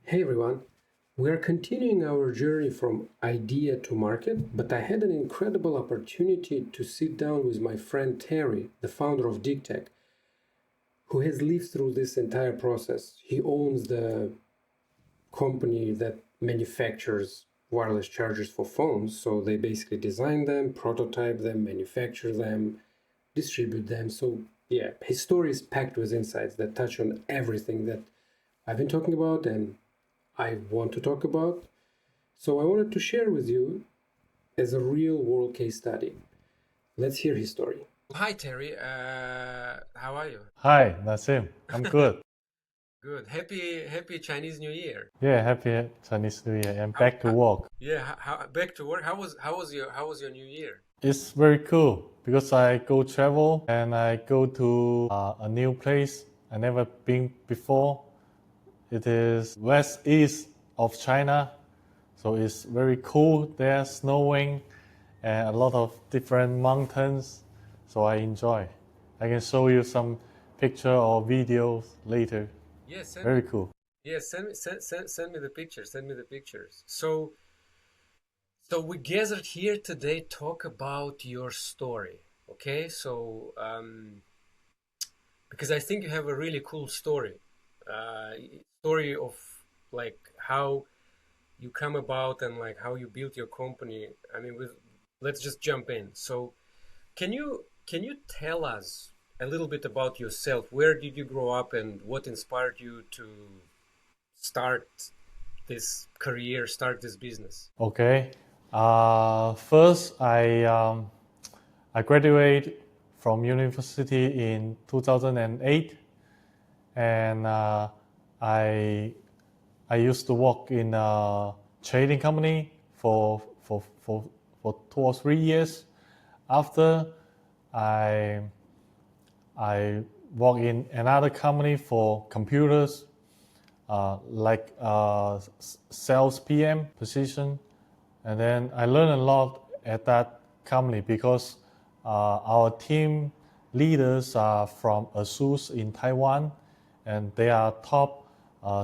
Hey everyone, we are continuing our journey from idea to market, but I had an incredible opportunity to sit down with my friend Terry, the founder of Digtech, who has lived through this entire process. He owns the company that manufactures wireless chargers for phones, so they basically design them, prototype them, manufacture them, distribute them. So yeah, his story is packed with insights that touch on everything that I've been talking about and I want to talk about. So I wanted to share with you as a real world case study. Let's hear his story. Hi, Terry. How are you? Hi, Nasim. I'm good. Good. Happy Chinese New Year. Yeah, happy Chinese New Year and How, back to how work. yeah, back to work. How was your New Year? It's very cool because I go travel and I go to a new place I never been before. It is west east of China, so it's very cool there, snowing and a lot of different mountains. So I enjoy. I can show you some picture or videos later. Yeah, Very cool. send me the pictures. Send me the pictures. So we gathered here today talk about your story. Okay, because I think you have a really cool story, uh, story of like how you come about and like how you built your company. I mean, let's just jump in. So, can you tell us a little bit about yourself? Where did you grow up, and what inspired you to start this career, start this business? Okay. First, I graduated from university in 2008, and I I used to work in a trading company for 2 or 3 years. After I I worked in another company for computers, like sales PM position. And then I learned a lot at that company because our team leaders are from ASUS in Taiwan, and they are top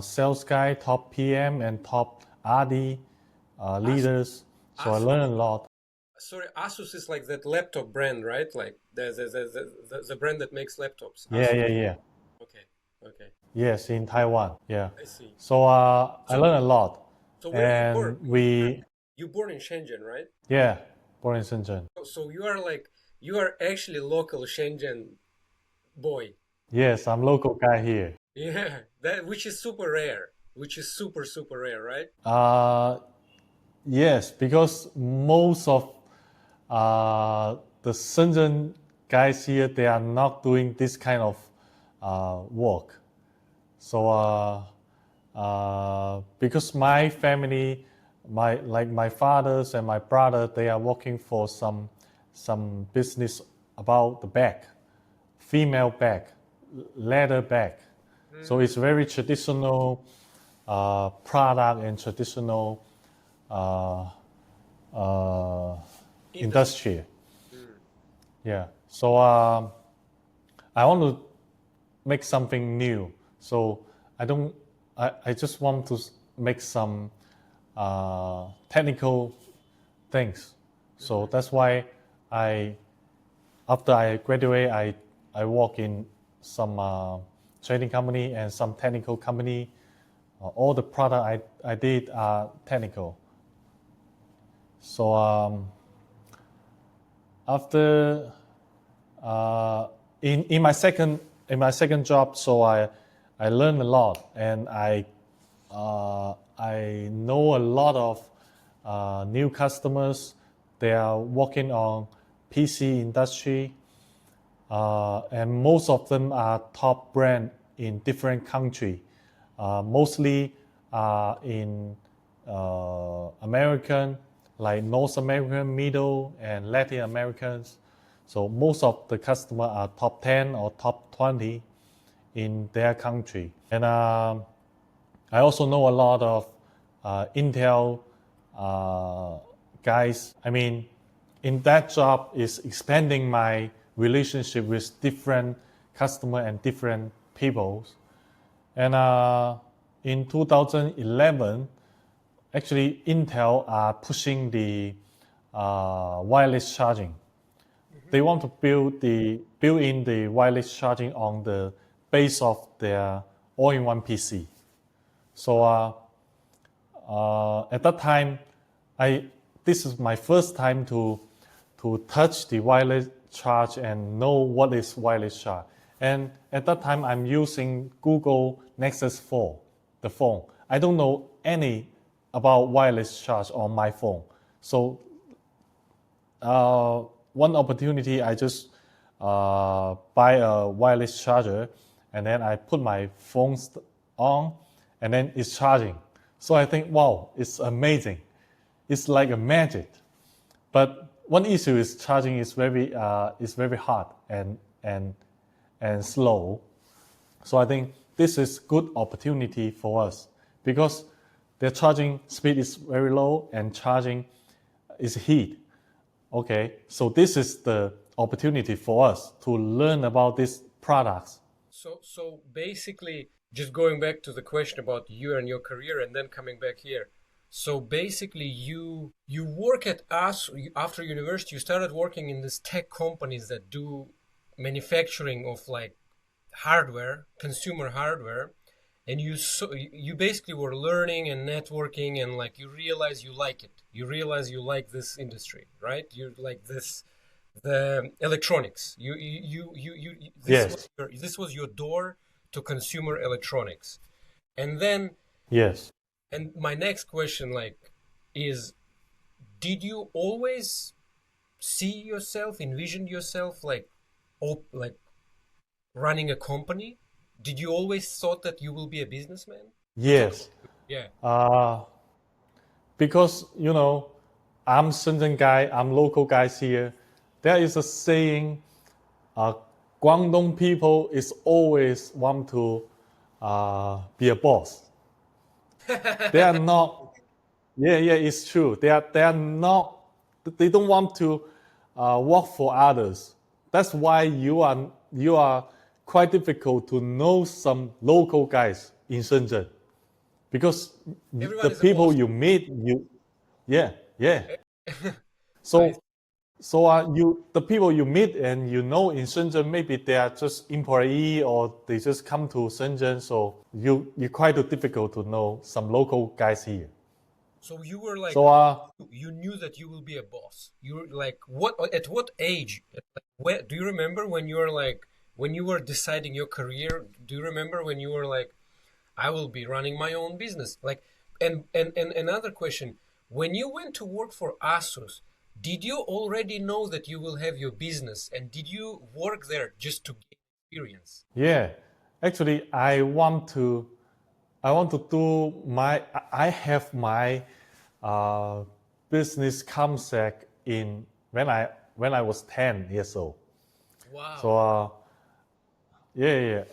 sales guy, top PM, and top RD As leaders. So I Asus, learned a lot. sorry, Asus is like that laptop brand, right? Like the brand that makes laptops. Yeah, Asus. yeah, yeah. Okay, okay, Yes, in Taiwan. Yeah. I see. So I So learned a lot, so where you born? and we You born in Shenzhen, right? yeah, born in Shenzhen. So you are actually local Shenzhen boy. Yes, I'm local guy here. Yeah, that which is super rare, which is super rare, right? Uh, yes, because most of the Shenzhen guys here, they are not doing this kind of work. So because my family, my fathers and my brother, they are working for some business about the bag, female bag, leather bag. So Mm, it's very traditional product and traditional uh, uh, industry. industry. Mm, Yeah. So I want to make something new. So I don't. I just want to make some technical things. So mhm. that's why I after I graduate, I work in some trading company and some technical company. All the product I did are technical. So after uh, in my second job, so I learned a lot, and I know a lot of new customers. They are working on PC industry, and most of them are top brand in different country, mostly in American, like North American, Middle, and Latin Americans. So most of the customer are top 10 or top 20 in their country. And I also know a lot of Intel uh, guys. I mean, in that job is expanding my relationship with different customer and different people. And in 2011, actually Intel are pushing the wireless charging. They want to build in the wireless charging on the base of their all-in-one PC. So at that time, this is my first time to touch the wireless charge and know what is wireless charge. And at that time, I'm using Google Nexus 4, the phone. I don't know any about wireless charge on my phone. So one opportunity, I just buy a wireless charger, and then I put my phone on, and then it's charging. So I think, wow, it's amazing. It's like a magic. But one issue is charging is very hard and slow. So I think this is good opportunity for us because their charging speed is very low and charging is heat. Okay, so this is the opportunity for us to learn about these products. So basically, just going back to the question about you and your career, and then coming back here. So basically, you work at us after university. You started working in these tech companies that do manufacturing of like hardware, consumer hardware, and you basically were learning and networking, and like you realize you like it. You realize you like this industry, right? You like the electronics. Yes. This was your door to consumer electronics, and then Yes. and my next question like is, did you always envision yourself like running a company? Did you always thought that you will be a businessman? Yes. Yeah. Because I'm Shenzhen guy, I'm local guys here. There is a saying, Guangdong people is always want to be a boss. They are not. Yeah, it's true. They are not. They don't want to work for others. That's why you are quite difficult to know some local guys in Shenzhen, because Everyone the is a people boss. you meet, yeah. I So the people you meet and in Shenzhen, maybe they are just employee or they just come to Shenzhen. So you quite difficult to know some local guys here. So you were like, So you knew that you will be a boss. You were like, what? At what age? Like, where, do you remember when you were like, when you were deciding your career? Do you remember when you were like, I will be running my own business? Like, and another question: when you went to work for Asus, did you already know that you will have your business, and did you work there just to gain experience? yeah, actually, I want to do I have my uh, business concept in when I was 10 years old. So Wow. yeah.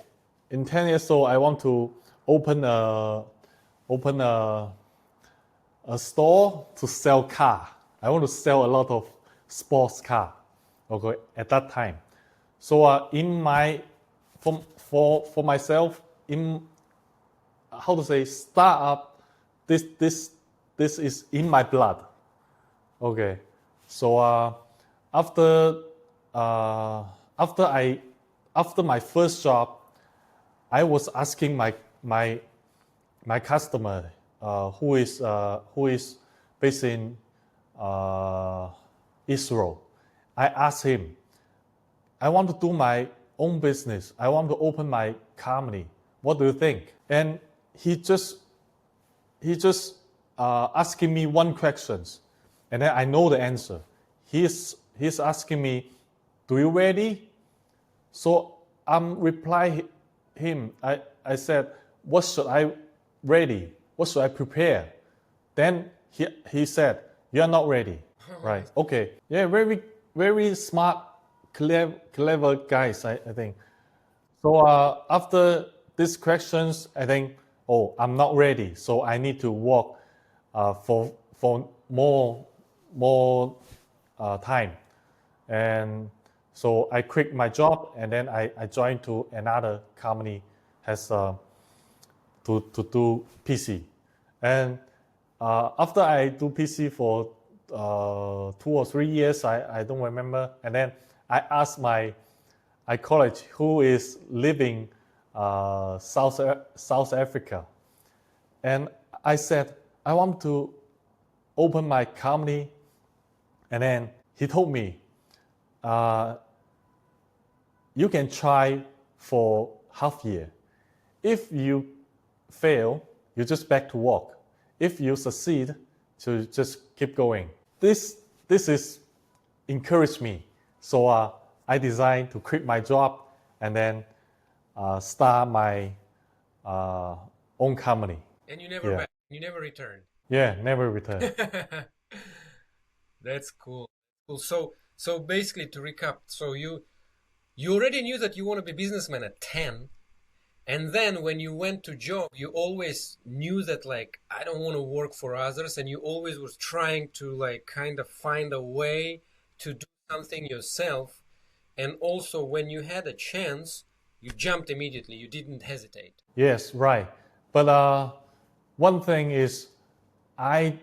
In 10 years old, I want to open a open a store to sell car. I want to sell a lot of sports car. Okay, at that time. So in my for myself, in how to say startup, this is in my blood. Okay, so after uh, after I after my first job, I was asking my customer who is based in uh, Israel. I asked him, I want to do my own business. I want to open my company. What do you think? And he just asking me one question, and then I know the answer. He's asking me, "Do you ready?" So I'm reply him. I said, "What should I ready? What should I prepare?" Then he said, "You are not ready." Right? Okay. Yeah. Very smart, clever guys. I think. So after these questions, I think, oh, I'm not ready. So I need to work for more time, and so I quit my job and then I joined to another company as to do PC. And after I do PC for 2 or 3 years, I don't remember. And then I asked my colleague who is living South Africa, and I said I want to open my company. And then he told me, you can try for half year. If you fail, you just back to work. If you succeed, so just keep going. This is encouraged me. So I decided to quit my job and then start my own company. And you never you never returned. Yeah, never returned. That's cool. Cool. So basically, to recap, so you already knew that you want to be a businessman at 10, and then when you went to job, you always knew that like I don't want to work for others, and you always was trying to like kind of find a way to do something yourself. And also, when you had a chance, you jumped immediately. You didn't hesitate. Yes, right. But one thing is, I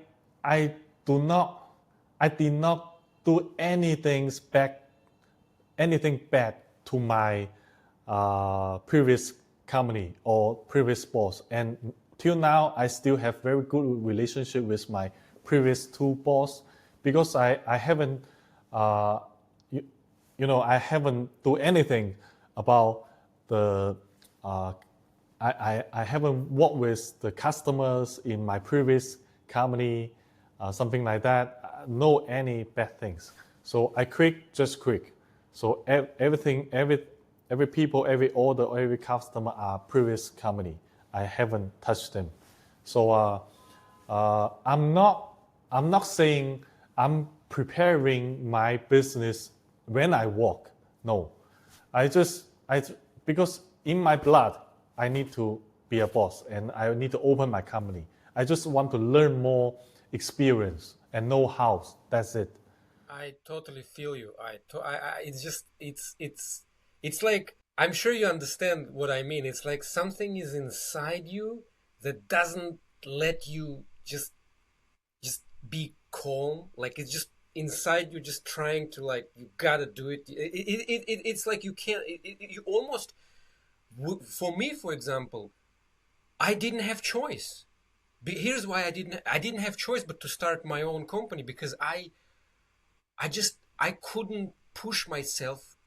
did not do anything bad to my previous company or previous boss. And till now, I still have very good relationship with my previous 2 boss, because I haven't I haven't do anything about the I haven't worked with the customers in my previous company, something like that. No any bad things. So I just quit. So everything, every people, every order, every customer are previous company. I haven't touched them. So I'm not saying I'm preparing my business when I work. No, because in my blood, I need to be a boss and I need to open my company. I just want to learn more experience and know-how. That's it. I totally feel you. It's just, it's like, I'm sure you understand what I mean. It's like something is inside you that doesn't let you just be calm. Like it's just inside you, just trying to like, you gotta do it. It's like you can't, you almost, for me, for example, I didn't have choice. Here's why I didn't have choice but to start my own company, because I couldn't push myself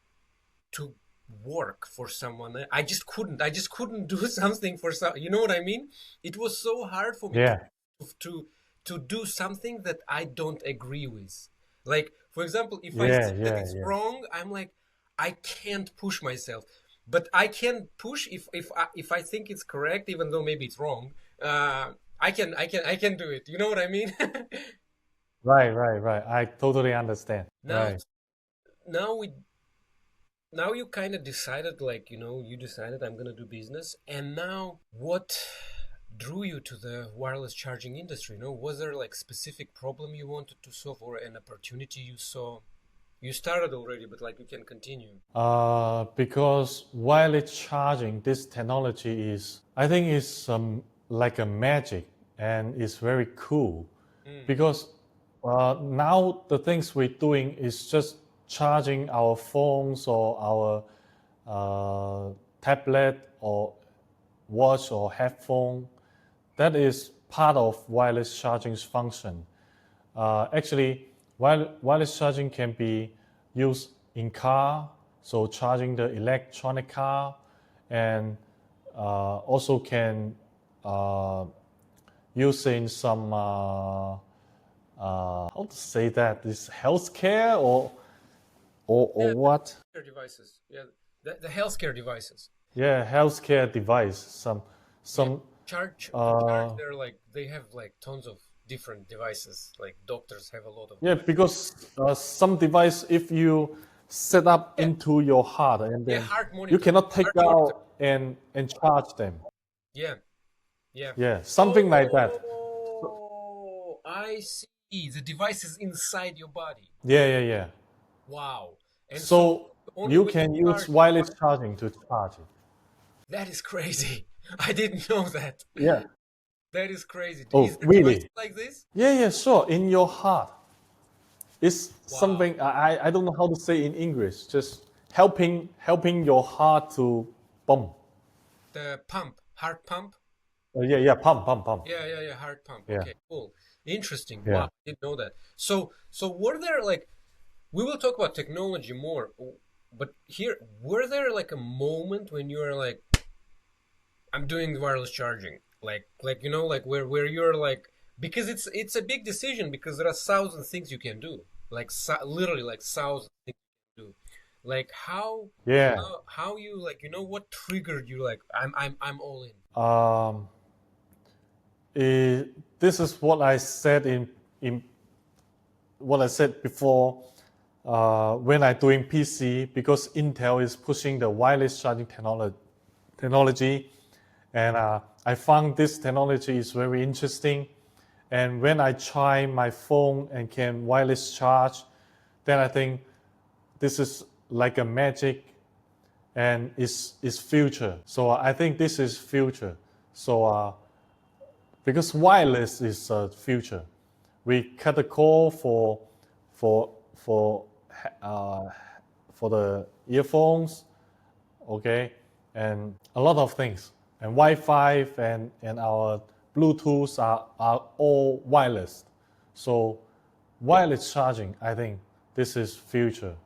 to work for someone. I just couldn't do something for some, you know what I mean? It was so hard for me Yeah. to do something that I don't agree with. Like, for example, if I Yeah, think that it's wrong, I'm like, I can't push myself. But I can push if I think it's correct, even though maybe it's wrong. I can do it. You know what I mean? Right. I totally understand. Now, Right. now now you kind of decided, like, you decided I'm gonna do business, and now what drew you to the wireless charging industry? Was there like specific problem you wanted to solve or an opportunity you saw? You started already, but like you can continue. Because wireless charging, this technology I think is like a magic, and it's very cool. Because now the things we're doing is just charging our phones or our tablet or watch or headphone. That is part of wireless charging's function. Actually, wireless charging can be used in car, so charging the electronic car, and also can use in some how to say that, this healthcare or Yeah, what? devices. Yeah, the healthcare devices. Yeah, healthcare device. Some Charge. They're like, they have like tons of different devices. Like doctors have a lot of. yeah, because some device, if you set up into your heart, and then heart you monitor. cannot take Heart monitor. out and charge them. Yeah. Yeah, something like that. Oh, I see. The device is inside your body. Yeah. Wow. And So only you when can you use charge, wireless charging to charge it. that is crazy. I didn't know that. Yeah. That is crazy. Is Oh, there devices really? like this? Yeah, yeah, sure. In your heart. It's Wow. something I don't know how to say in English. Just helping your heart to pump. The pump, heart pump. Yeah, yeah, pump. Yeah, heart pump. Yeah, Okay, cool. Interesting. Wow, yeah. I didn't know that. So were there like, we will talk about technology more, but here, were there like a moment when you were like, I'm doing wireless charging, like like where you're like, because it's a big decision because there are thousand things you can do, like literally like thousand things you can do, like Yeah. how you like what triggered you like I'm all in. Um, this is what I said in what I said before when I doing PC because Intel is pushing the wireless charging technology, and I found this technology is very interesting. And when I try my phone and can wireless charge, then I think this is like a magic and is future. So I think this is future. So because wireless is future, we cut the cord for for uh, for the earphones, okay, and a lot of things, and Wi-Fi and our Bluetooth are all wireless. So wireless charging, I think this is future.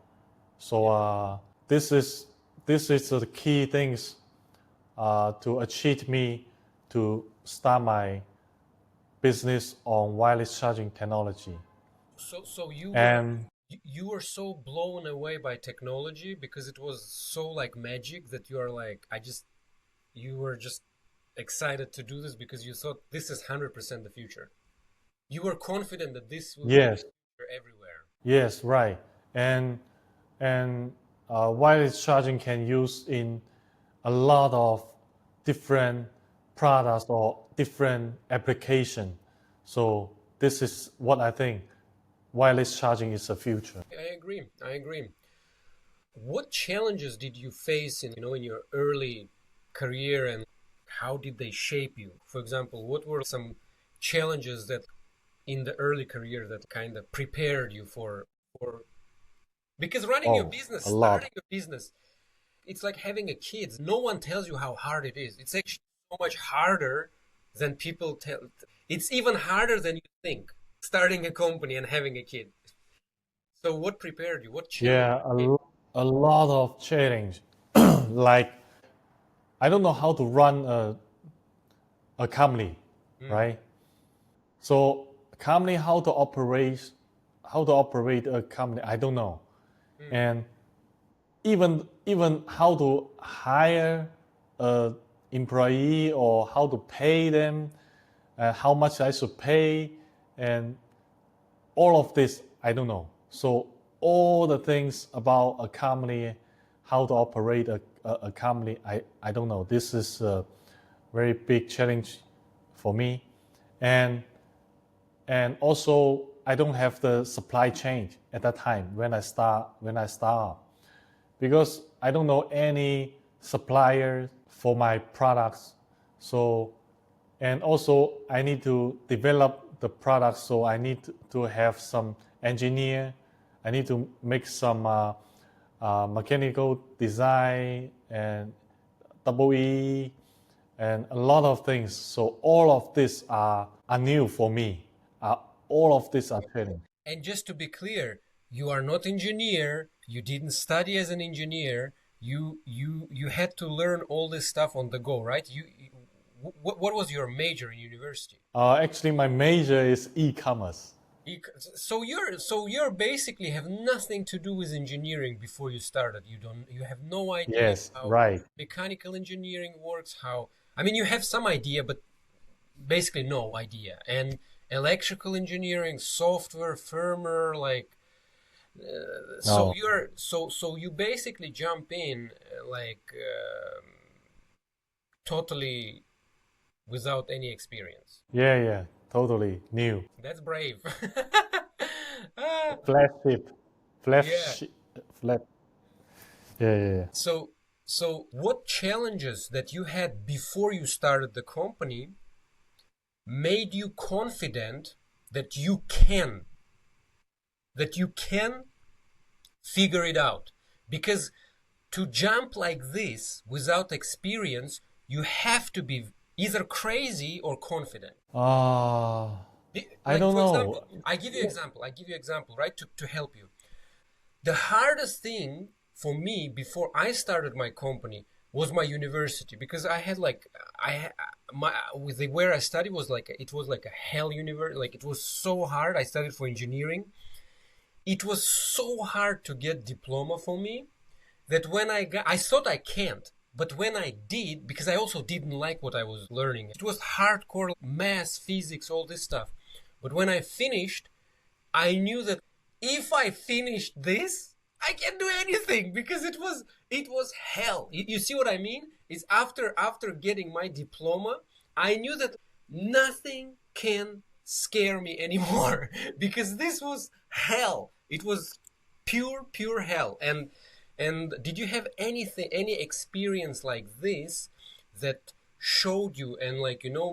So this is this is the key things to achieve me to start my business on wireless charging technology. So And you were so blown away by technology because it was so like magic that you are like, you were just excited to do this because you thought this is 100% the future. You were confident that this will be the yes, future everywhere. yes, right. And and wireless charging can use in a lot of different products or different application. So this is what I think wireless charging is the future. I agree. I agree. What challenges did you face in your early career, and how did they shape you? For example, what were some challenges that in the early career that kind of prepared you for because running your Oh, business, a lot. starting a business, it's like having a kid. No one tells you how hard it is. It's actually so much harder than people tell. It's even harder than you think, starting a company and having a kid. So what prepared you? What challenge? Yeah, a lot of challenge. Like I don't know how to run a company, Mm, right? So company how to operate a company, I don't know. mm, And even how to hire a employee or how to pay them, how much I should pay, and all of this I don't know. So all the things about a company, how to operate a company, I don't know. This is a very big challenge for me, and also I don't have the supply chain at that time when I start because I don't know any supplier for my products. So and also I need to develop the product. So I need to have some engineer. I need to make some mechanical design and double E and a lot of things. So all of this are new for me. All of these are training. And just to be clear, you are not engineer. You didn't study as an engineer. You had to learn all this stuff on the go, right? What was your major in university? Actually, my major is e-commerce. So you're basically have nothing to do with engineering before you started. You have no idea Yes, how right. mechanical engineering works, how I mean you have some idea, but basically no idea. And electrical engineering, software, firmware, like so No. you're so you basically jump in like totally without any experience. Yeah, yeah. Totally new. That's brave. Ah, Flash ship. yeah. Flash. Flat. Yeah, yeah, yeah. So So what challenges that you had before you started the company made you confident that you can figure it out? Because to jump like this without experience, you have to be either crazy or confident. I don't For know. example, I give you example, right, to help you. The hardest thing for me before I started my company was my university, because I had like my with the where I studied was like it was like a hell university. Like it was so hard. I studied for engineering. It was so hard to get diploma for me that when I thought I can't, but when I did, because I also didn't like what I was learning, it was hardcore math, physics, all this stuff. But when I finished, I knew that if I finished this, I can do anything, because it was hell. You see what I mean? It's after getting my diploma, I knew that nothing can scare me anymore because this was hell. It was pure hell. And did you have any experience like this that showed you and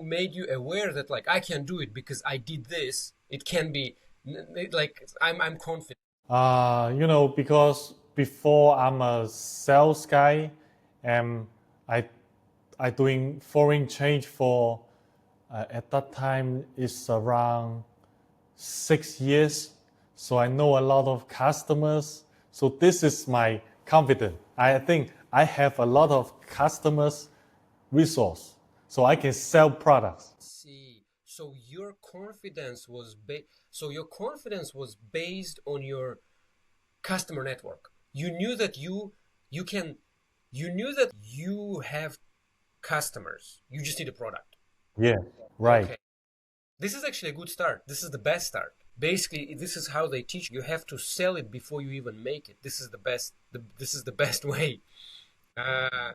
made you aware that like I can do it because I did this? It can be like I'm confident. Because before I'm a sales guy, and I doing foreign change for at that time is around 6 years. So I know a lot of customers. So this is my confidence. I think I have a lot of customers resource, so I can sell products. See, so your confidence was based on your customer network. You knew that you knew that you have customers. You just need a product. Yeah, right. Okay. This is actually a good start. This is the best start. Basically, this is how they teach you. You have to sell it before you even make it. This is the best. This is the best way. Uh,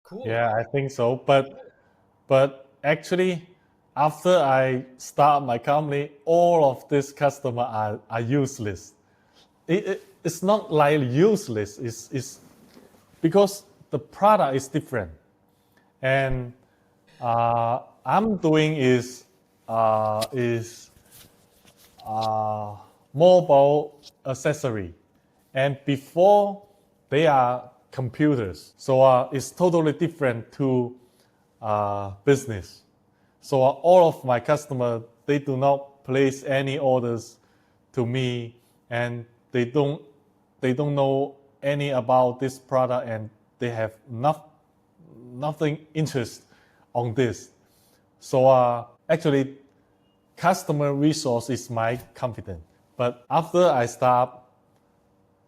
cool. Yeah, I think so. But actually, after I start my company, all of these customers are useless. It's not like useless. It's because the product is different, and I'm doing is mobile accessory, and before they are computers, so it's totally different to business. So all of my customers, they do not place any orders to me, and they don't know any about this product, and they have nothing interest on this. So actually, customer resource is my confidence. But after I stop,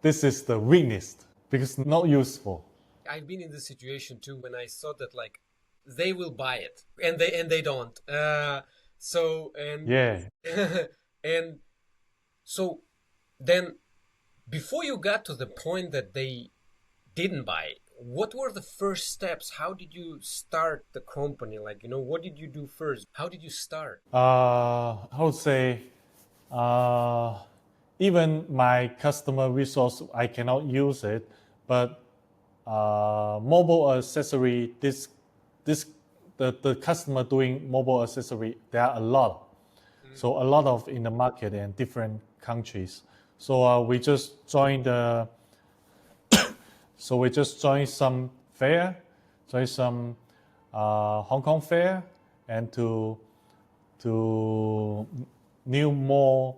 this is the weakness because not useful. I've been in this situation too when I thought that like they will buy it and they don't. So and Yeah. and so then before you got to the point that they didn't buy it, what were the first steps? How did you start the company? Like, what did you do first? How did you start? I would say, uh, even my customer resource, I cannot use it, but mobile accessory, this the customer doing mobile accessory, there are a lot. So a lot of in the market in different countries. So we just joined some fair, join some Hong Kong fair, and to new more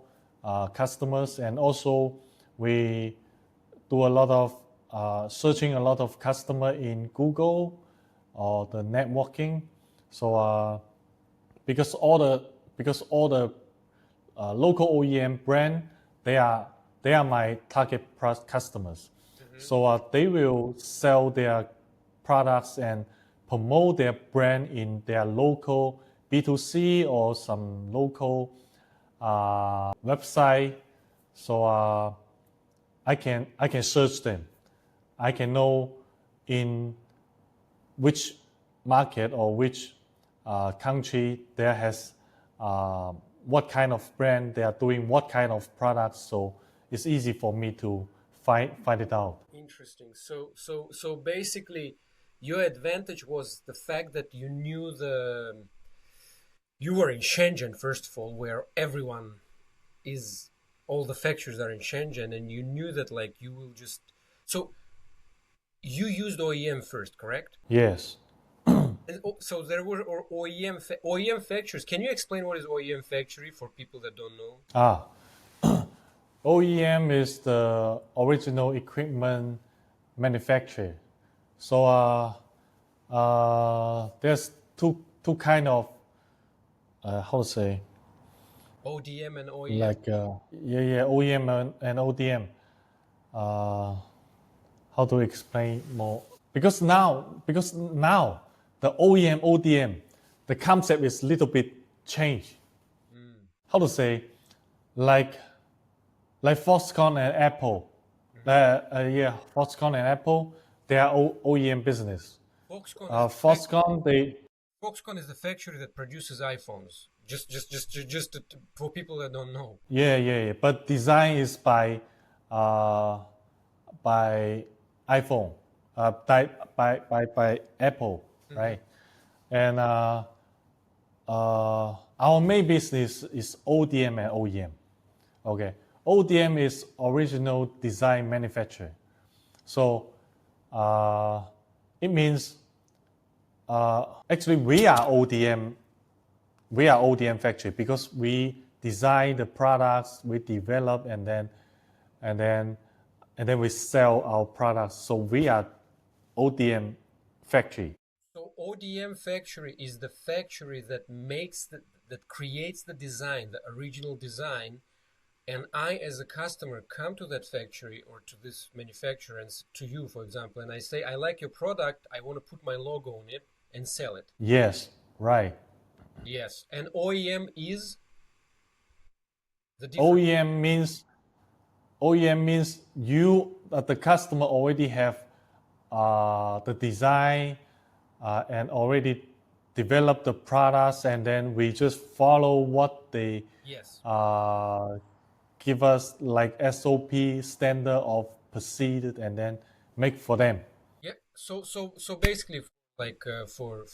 customers, and also we do a lot of searching a lot of customer in Google or the networking. So because all the local OEM brand, they are my target customers. So they will sell their products and promote their brand in their local B2C or some local website. So I can search them. I can know in which market or which country there has what kind of brand they are doing, what kind of products. So it's easy for me to find it out. Interesting. So basically, your advantage was the fact that you were in Shenzhen, first of all, where everyone is, all the factories are in Shenzhen, and you knew that like you will just, so you used OEM first, correct? Yes. And so there were OEM factories. Can you explain what is OEM factory for people that don't know? Ah, OEM is the original equipment manufacturer. So there's two kind of how to say, ODM and OEM. like OEM and ODM. How to explain more? Because now the OEM ODM, the concept is little bit changed. How to say, like Foxconn and Apple. Foxconn and Apple, they are OEM business. Foxconn is the factory that produces iPhones. Just for people that don't know. Yeah. But design is by iPhone, by Apple, right? And our main business is ODM and OEM. Okay, ODM is original design manufacturer. So it means actually we are ODM factory because we design the products, we develop, and then we sell our products. So we are ODM factory. So ODM factory is the factory that that creates the design, the original design, and I as a customer come to that factory or to this manufacturer and to you, for example, and I say, I like your product, I want to put my logo on it and sell it. Yes, right. Yes, and OEM is the difference. OEM means you, the customer, already have the design and already develop the products, and then we just follow what they give us, like SOP, standard of procedure, and then make for them. Yeah. So basically, like for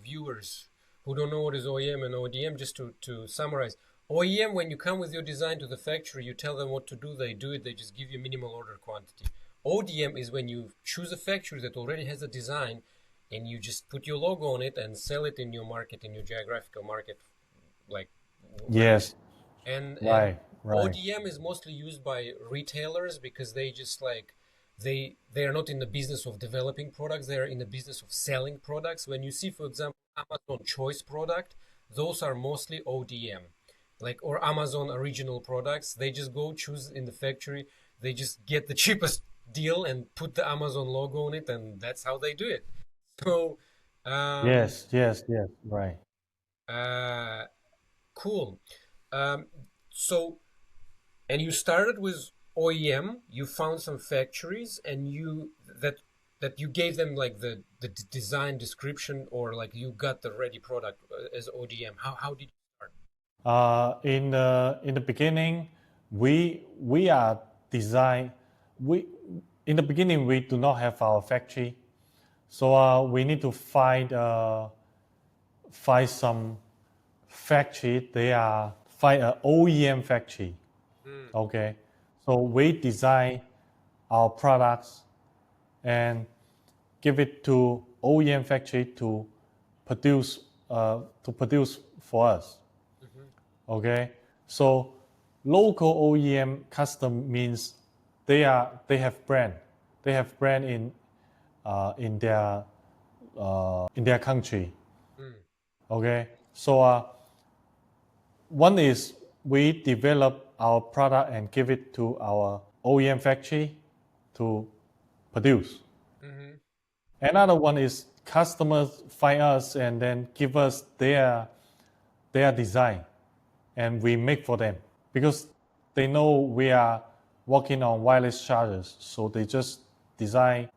viewers who don't know what is OEM and ODM, just to summarize, OEM, when you come with your design to the factory, you tell them what to do, they do it, they just give you minimal order quantity. ODM is when you choose a factory that already has a design and you just put your logo on it and sell it in your market, in your geographical market, like. Yes. And right. ODM is mostly used by retailers because they just like, they are not in the business of developing products, they are in the business of selling products. When you see, for example, Amazon Choice product, those are mostly ODM, like, or Amazon original products. They just go choose in the factory, they just get the cheapest deal and put the Amazon logo on it, and that's how they do it. So yes, right. Cool. So, and you started with OEM, you found some factories, and you that you gave them like the design description, or like you got the ready product as ODM. How did you start? In the beginning, we are design. In the beginning we do not have our factory, so we need to find some factory. They are find an OEM factory. Okay, so we design our products and give it to OEM factory to produce for us. Okay, so local OEM custom means they have brand in their country. Okay, so one is we develop our product and give it to our OEM factory to produce. Another one is customers find us and then give us their design, and we make for them because they know we are working on wireless chargers, so they just design.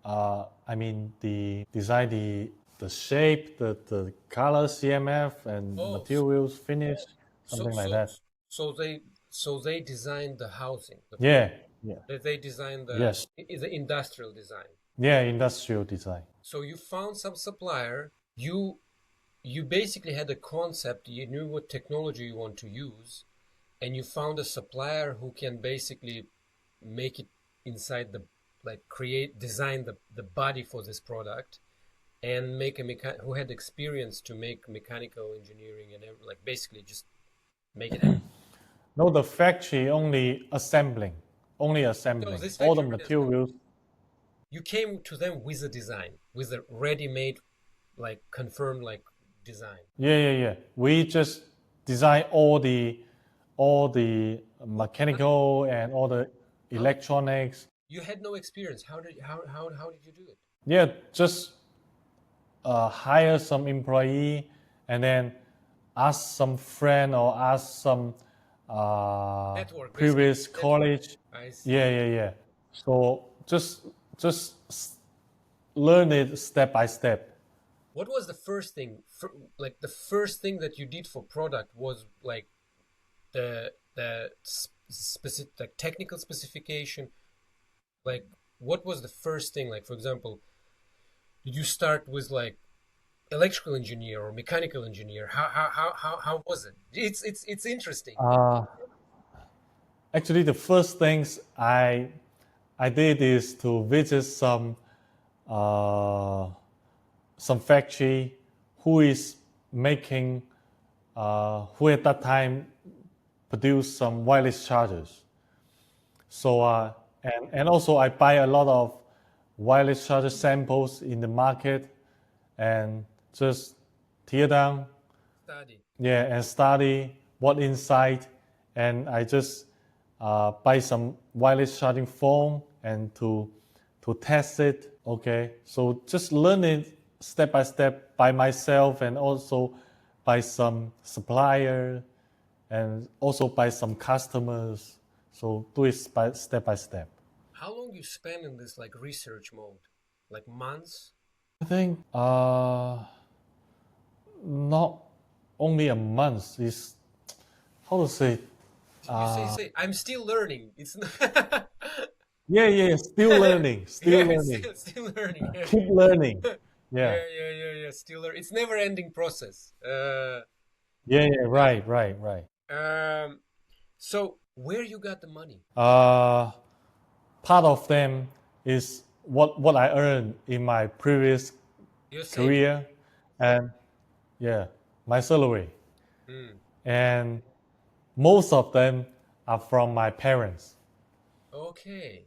The shape, the color, CMF, and materials, finish, something like that. So they designed the housing. Yeah. Yeah. that they design Yes. the industrial design. Yeah, industrial design. So you found some supplier, you basically had a concept, you knew what technology you want to use, and you found a supplier who can basically make it inside the, like, design the body for this product, and make who had experience to make mechanical engineering and like basically just make it happen. No, the factory only assembling, So this all the factory already assembled. materials. You came to them with a design, with a ready-made, like confirmed like design. Yeah. We just design all the mechanical and all the How electronics. you had no experience? How did you do it? Yeah, just hire some employee and then ask some friend or ask some Network, basically. previous college. I see. Yeah. So just learn it step by step. What was the first thing? Like the first thing that you did for product was like the specific, like technical specification. Like what was the first thing? Like for example, did you start with like electrical engineer or mechanical engineer? How was it? It's interesting. Actually, the first things I did is to visit uh, some factory who is making who at that time produced some wireless chargers. So and also I buy a lot of wireless charger samples in the market and just tear down, Study. yeah, and study what inside, and I just buy some wireless charging foam and to test it. Okay, so just learn it step by step by myself and also by some supplier and also by some customers. So do it by step by step. How long you spend in this like research mode? Like months? I think not only a month is how to say. You say I'm still learning. It's not. Yeah, still learning, still Yeah, it's learning. still learning. Keep learning. Yeah. Yeah. Still learning. It's never ending process. Yeah, right. Um. So where you got the money? Part of them is what I earned in my previous You're saving. career, and yeah, my salary, Hmm. and most of them are from my parents. Okay.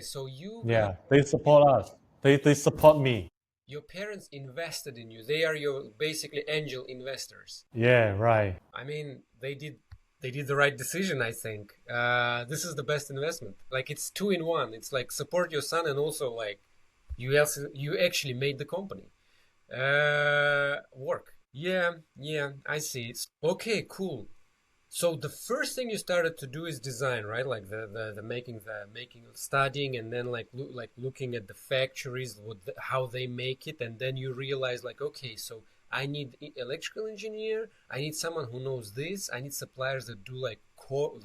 So Yeah, they support us. They support me. your parents invested in you. They are your basically angel investors. Yeah, right. I mean, they did the right decision, I think. This is the best investment. Like it's two in one. It's like support your son and also like you actually made the company work. Yeah, I see. Okay, cool. So the first thing you started to do is design, right? Like the making studying, and then like looking at the factories, how they make it, and then you realize like, okay, so I need electrical engineer, I need someone who knows this, I need suppliers that do like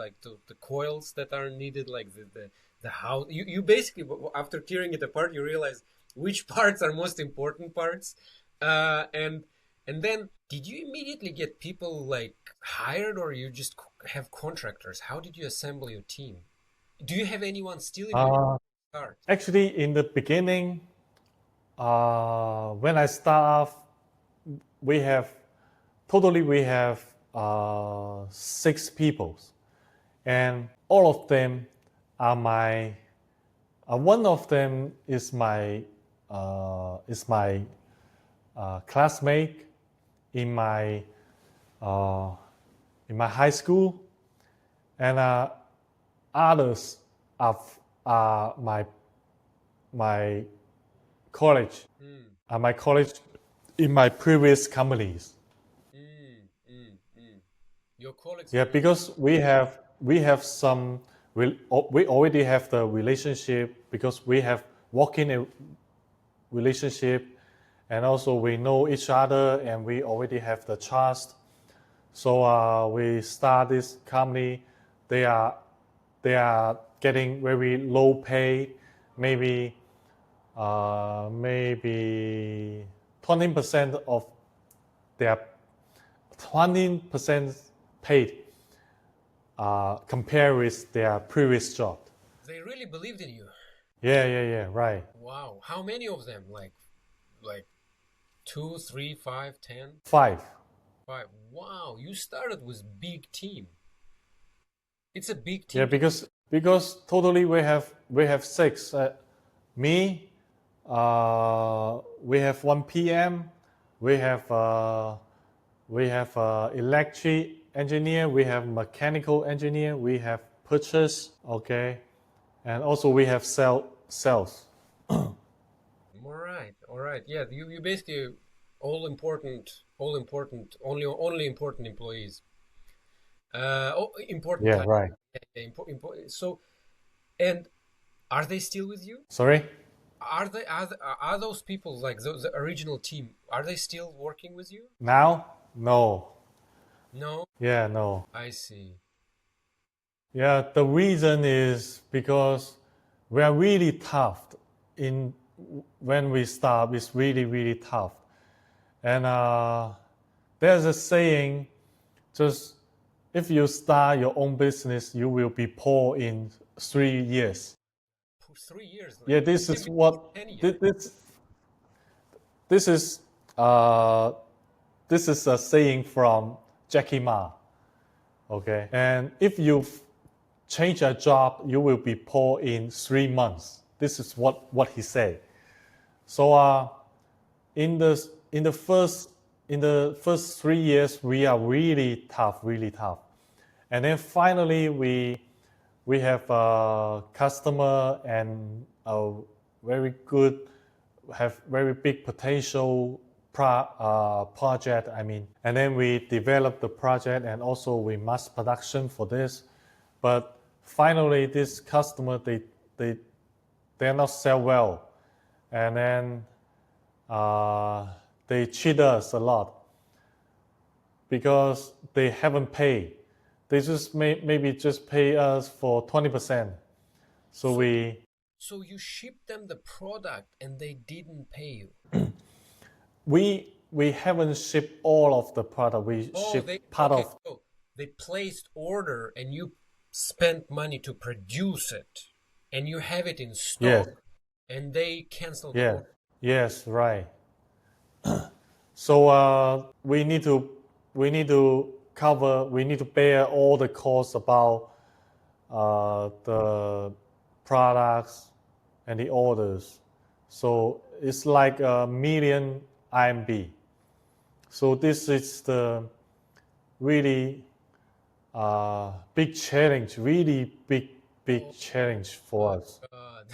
like the coils that are needed, like the how you basically after tearing it apart, you realize which parts are most important parts, and then, did you immediately get people like hired, or you just have contractors? How did you assemble your team? Do you have anyone still in your Uh, start? Actually, in the beginning, when I start off, we have we have 6 people, and all of them are my. One of them is my classmate in my uh, in my high school, and others are, my my college, Mm, my college in my previous companies. mm. Your colleagues Yeah, from your. because we have some we already have the relationship because we have working a relationship, and also we know each other and we already have the trust. So we start this company. They are getting very low pay, maybe 20% of their 20% paid compared with their previous job. They really believed in you. Yeah, right. Wow. How many of them? Like 2, 3, 5, 10? 5. 5. Wow. You started with big team. It's a big team. Yeah, because totally we have 6. Me, we have 1 PM. We have electric engineer. We have mechanical engineer. We have purchase. Okay, and also we have sales. All right. Yeah, you basically all important, only important employees. Important. Yeah, right. So, and are they still with you? Sorry? Are those people, like the original team, are they still working with you? Now? No. No? Yeah, no. I see. Yeah, the reason is because we are really tough when we start. It's really tough, and there's a saying, just if you start your own business, you will be poor in 3 years. 3 years. Yeah, this is what 10 years. this is a saying from Jackie Ma. Okay, and if you change a job, you will be poor in 3 months. This is what he said. So in the first 3 years, we are really tough, and then finally we have a customer and a very big potential project. I mean, and then we develop the project and also we mass production for this, but finally this customer they're not sell well, and then they cheat us a lot because they haven't paid. They just maybe just pay us for 20%. So you shipped them the product and they didn't pay you. we haven't shipped all of the product. We shipped part of. So they placed order and you spent money to produce it, and you have it in stock. Yes. And they canceled the Yeah. order. Yes, right. So we need to bear all the costs about the products and the orders. So it's like 1,000,000 RMB. So this is the really big challenge, really big challenge for us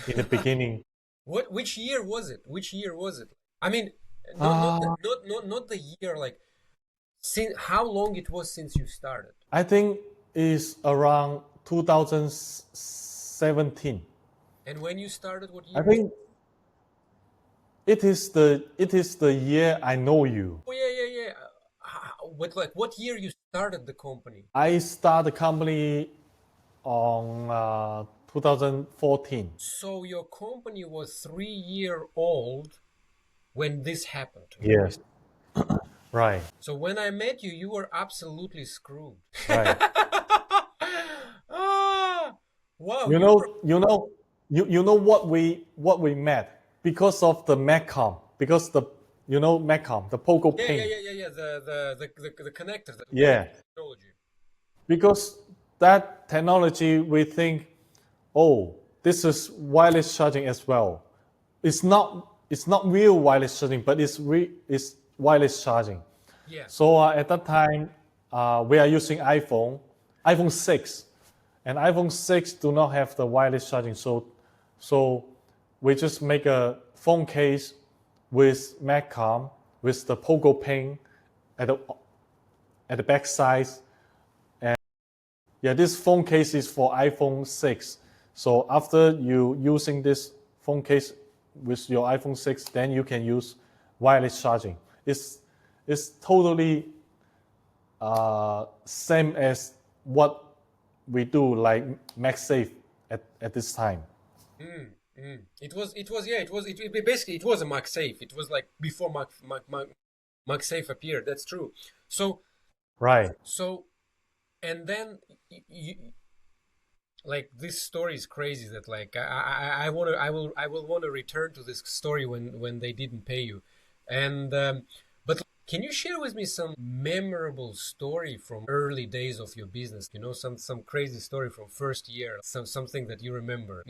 in the beginning. Which year was it? I mean, not the year, like how long it was since you started. I think it's around 2017. And when you started, what year? I think it is the year I know you. Oh yeah. What year you started the company? I started the company on 2014. So your company was 3-year-old when this happened. Yes. Right. So when I met you, you were absolutely screwed. Right. Wow. You know what we met because of the Macom, because Macom, the Pogo pin. Yeah. The connector. Yeah. Technology. Because that technology, we think, oh, this is wireless charging as well. It's not real wireless charging, but it's wireless charging. Yeah. So at that time, we are using iPhone 6, and iPhone 6 do not have the wireless charging. So we just make a phone case with Macom with the Pogo pin at the back side. And yeah, this phone case is for iPhone 6. So after you using this phone case with your iPhone 6, then you can use wireless charging. It's totally same as what we do, like MagSafe at this time. Basically it was a MagSafe. It was like before MagSafe appeared. That's true. So Right. and then like this story is crazy. That like I will want to return to this story when they didn't pay you, and but can you share with me some memorable story from early days of your business? You know, some crazy story from first year, something that you remember.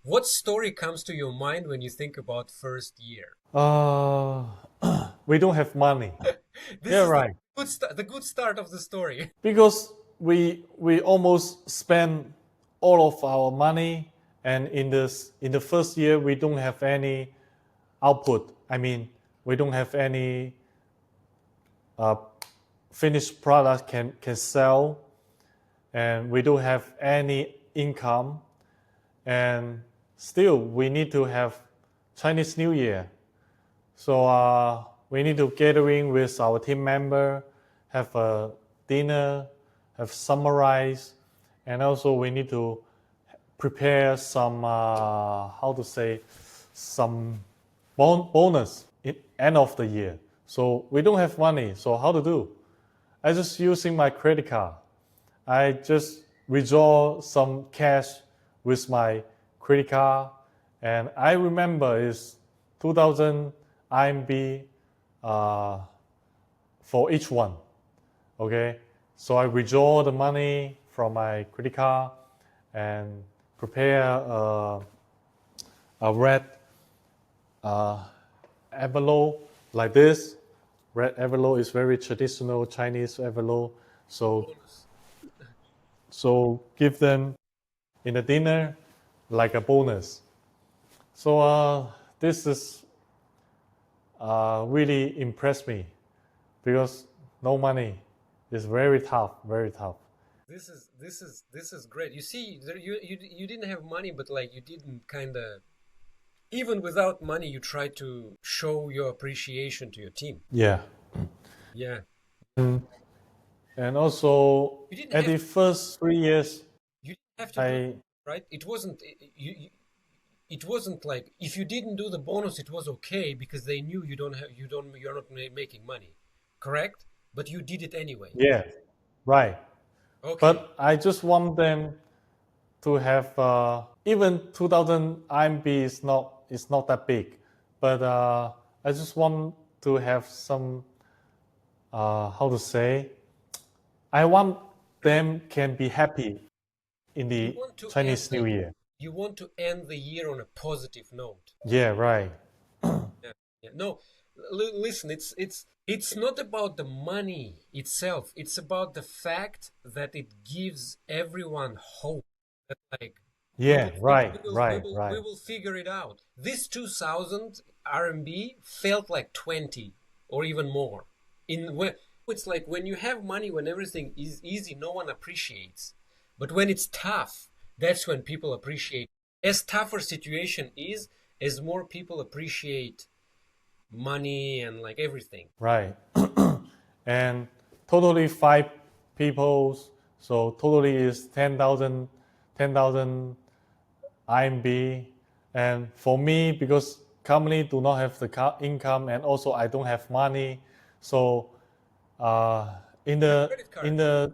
What story comes to your mind when you think about first year? We don't have money. This Yeah, is right. the good start of the story. Because we almost spend all of our money, and in the first year we don't have any output. I mean, we don't have any finished product can sell, and we don't have any income, and still we need to have Chinese New Year. So we need to gathering with our team member, have a dinner, have summarize, and also we need to prepare some how to say some bonus in end of the year. So we don't have money. So how to do? I just using my credit card. I just withdraw some cash with my credit card, and I remember is 2,000 RMB for each one. Okay, so I withdraw the money from my credit card and prepare a red envelope like this. Red envelope is very traditional Chinese envelope. So give them in the dinner like a bonus. So this is really impressed me because no money is very tough, very tough. This is great. You see, you didn't have money, but like you didn't kind of, even without money, you tried to show your appreciation to your team. Yeah. Yeah. And also You didn't at have the first 3 years, you didn't have to do it, right? It wasn't like if you didn't do the bonus, it was okay because they knew you're not making money, correct? But you did it anyway. yeah, right. Okay. But I just want them to have even 2,000 RMB is not that big, but I just want to have some how to say. I want them can be happy in You the want to end Chinese New the Year. you want to end the year on a positive note. Yeah, right. Yeah. Yeah. No, listen, it's not about the money itself. It's about the fact that it gives everyone hope. That like Yeah, right, we right, will we right. will figure it out. This 2000 RMB felt like 20 or even more. In when it's like when you have money, when everything is easy, no one appreciates. But when it's tough, that's when people appreciate. As tougher situation is, as more people appreciate money and like everything. Right. And totally 5 people, so totally is 10,000 IMB. And for me, because company do not have the income, and also I don't have money, so uh, in You have the credit in cards. the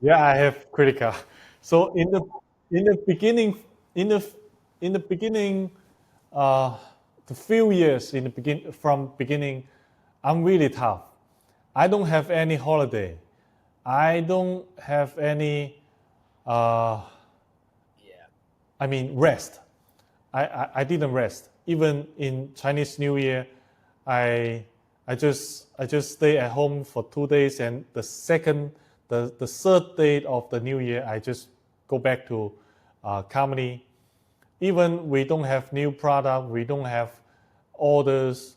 yeah, I have credit card. So in the beginning in the in the beginning uh, the few years in the beginning, I'm really tough. I don't have any holiday. I don't have any uh, Yeah. I mean rest. I didn't rest. Even in Chinese New Year, I I just stay at home for 2 days, and the third day of the New Year, I just go back to company. Even we don't have new product, we don't have orders,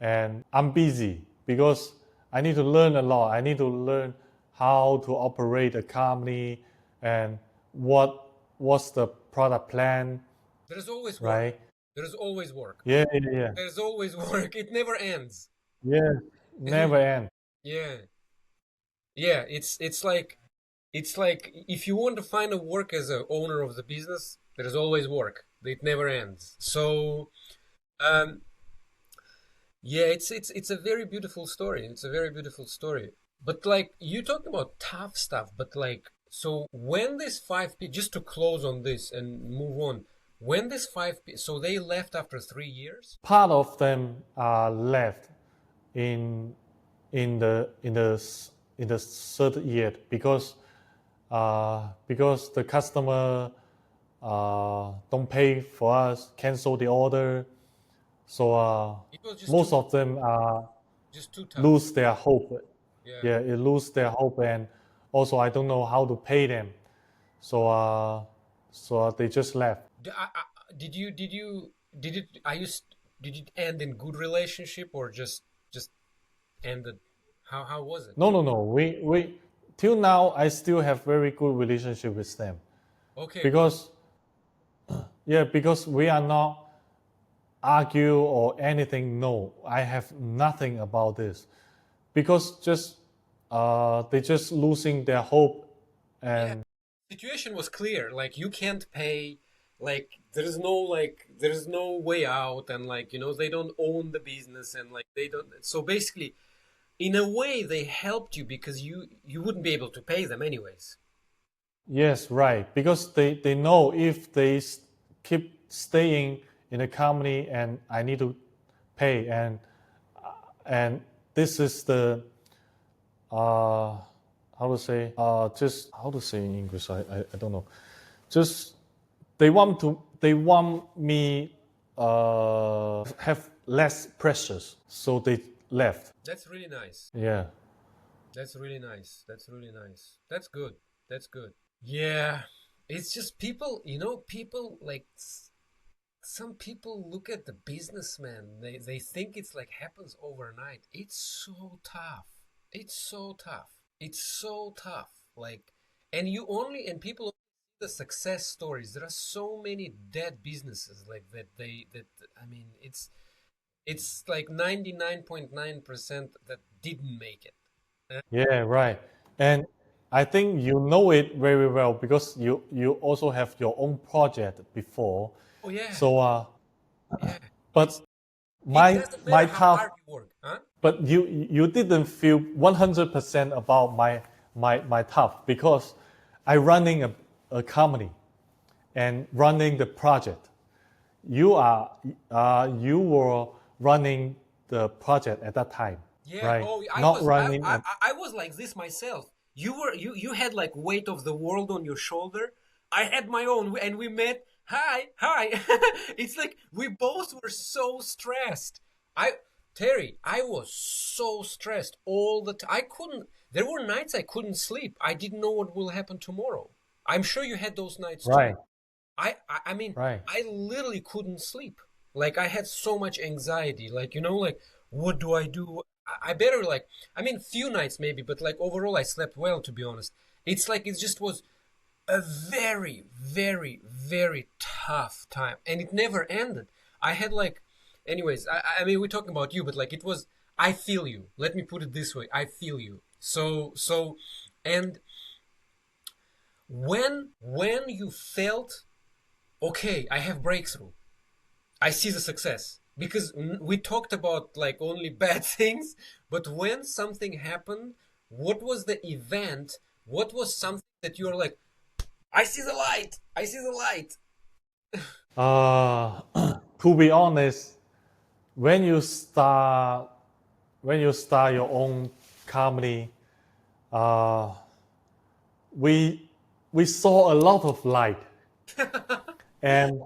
and I'm busy because I need to learn a lot. I need to learn how to operate a company and what's the product plan, There's always work. right? There's always work. Yeah, yeah, yeah. There's always work. It never ends. Yeah, never end. Yeah. Yeah, it's like it's like if you want to find a work as a owner of the business, there's always work. It never ends. So um, yeah, it's a very beautiful story. It's a very beautiful story. But like you talked about tough stuff, but like so when this five people, just to close on this and move on, when this five people, so they left after 3 years. Part of them are left in in the in the in the third year because the customer don't pay for us, cancel the order. So It was just most too of them just too tough. lose their hope. Yeah. Yeah, it lose their hope, and also I don't know how to pay them. So they just left. Did it are you did it end in good relationship or just ended? How was it? No, no, no. We till now I still have very good relationship with them Okay, good. because yeah, because we are not argue or anything. No, I have nothing about this because just they just losing their hope Yeah. and Situation was clear. Like you can't pay. There is no way out, and like they don't own the business, and like they don't. So basically, in a way, they helped you because you wouldn't be able to pay them anyways. yes, right, because they know if they keep staying in the company and I need to pay and this is the uh how to say just how to say in English I don't know just they want me have less pressures so they left. That's really nice. Yeah. That's really nice. That's really nice. That's good. That's good. Yeah, it's just people, people like some people look at the businessman, they think it's like happens overnight. It's so tough. It's so tough. It's so tough. Like, and people only see the success stories. There are so many dead businesses like that I mean, it's like 99.9% that didn't make it. Yeah, right. And I think you know it very well because you also have your own project before. Oh yeah, So yeah. but It my doesn't matter my how tough hard you work, huh? but you didn't feel 100% about my tough because I running a company and running the project. You are you were running the project at that time, Yeah. right? Oh, Not running I was like this myself. You had like weight of the world on your shoulder. I had my own, and we met. Hi, hi. It's like we both were so stressed. I Terry, I was so stressed all the time. I couldn't. There were nights I couldn't sleep. I didn't know what will happen tomorrow. I'm sure you had those nights too. right, I mean, right. I literally couldn't sleep. Like I had so much anxiety. Like like what do I do? I better like. I mean, few nights maybe, but like overall, I slept well. To be honest, it's like it just was a very, very, very tough time, and it never ended. I had like, anyways. I mean, we're talking about you, but like it was. I feel you. Let me put it this way. I feel you. And when you felt okay, I have breakthrough. I see the success because we talked about like only bad things, but when something happened, what was the event? What was something that you're like, I see the light. I see the light. Uh, to be honest, when you start your own company, uh, we we saw a lot of light, and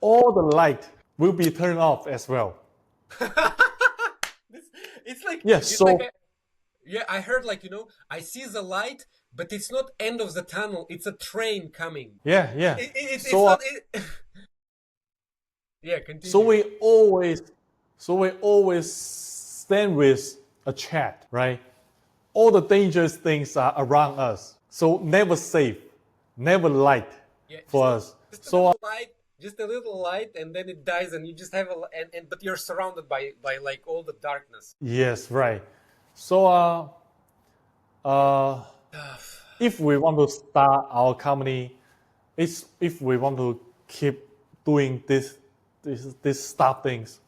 all the light will be turned off as well. It's it's like Yes. it's like So a, yeah, I heard like I see the light, but it's not end of the tunnel. It's a train coming. yeah, yeah. It's So not. Yeah, so continue. we always stand with a chat, right? All the dangerous things are around us. So never safe, never light Yeah, for us. just a So little light, just a little light, and then it dies, and you just have and but you're surrounded by like all the darkness. yes, right. So Yeah. uh, Tough. if we want to start our company, if we want to keep doing this stuff things,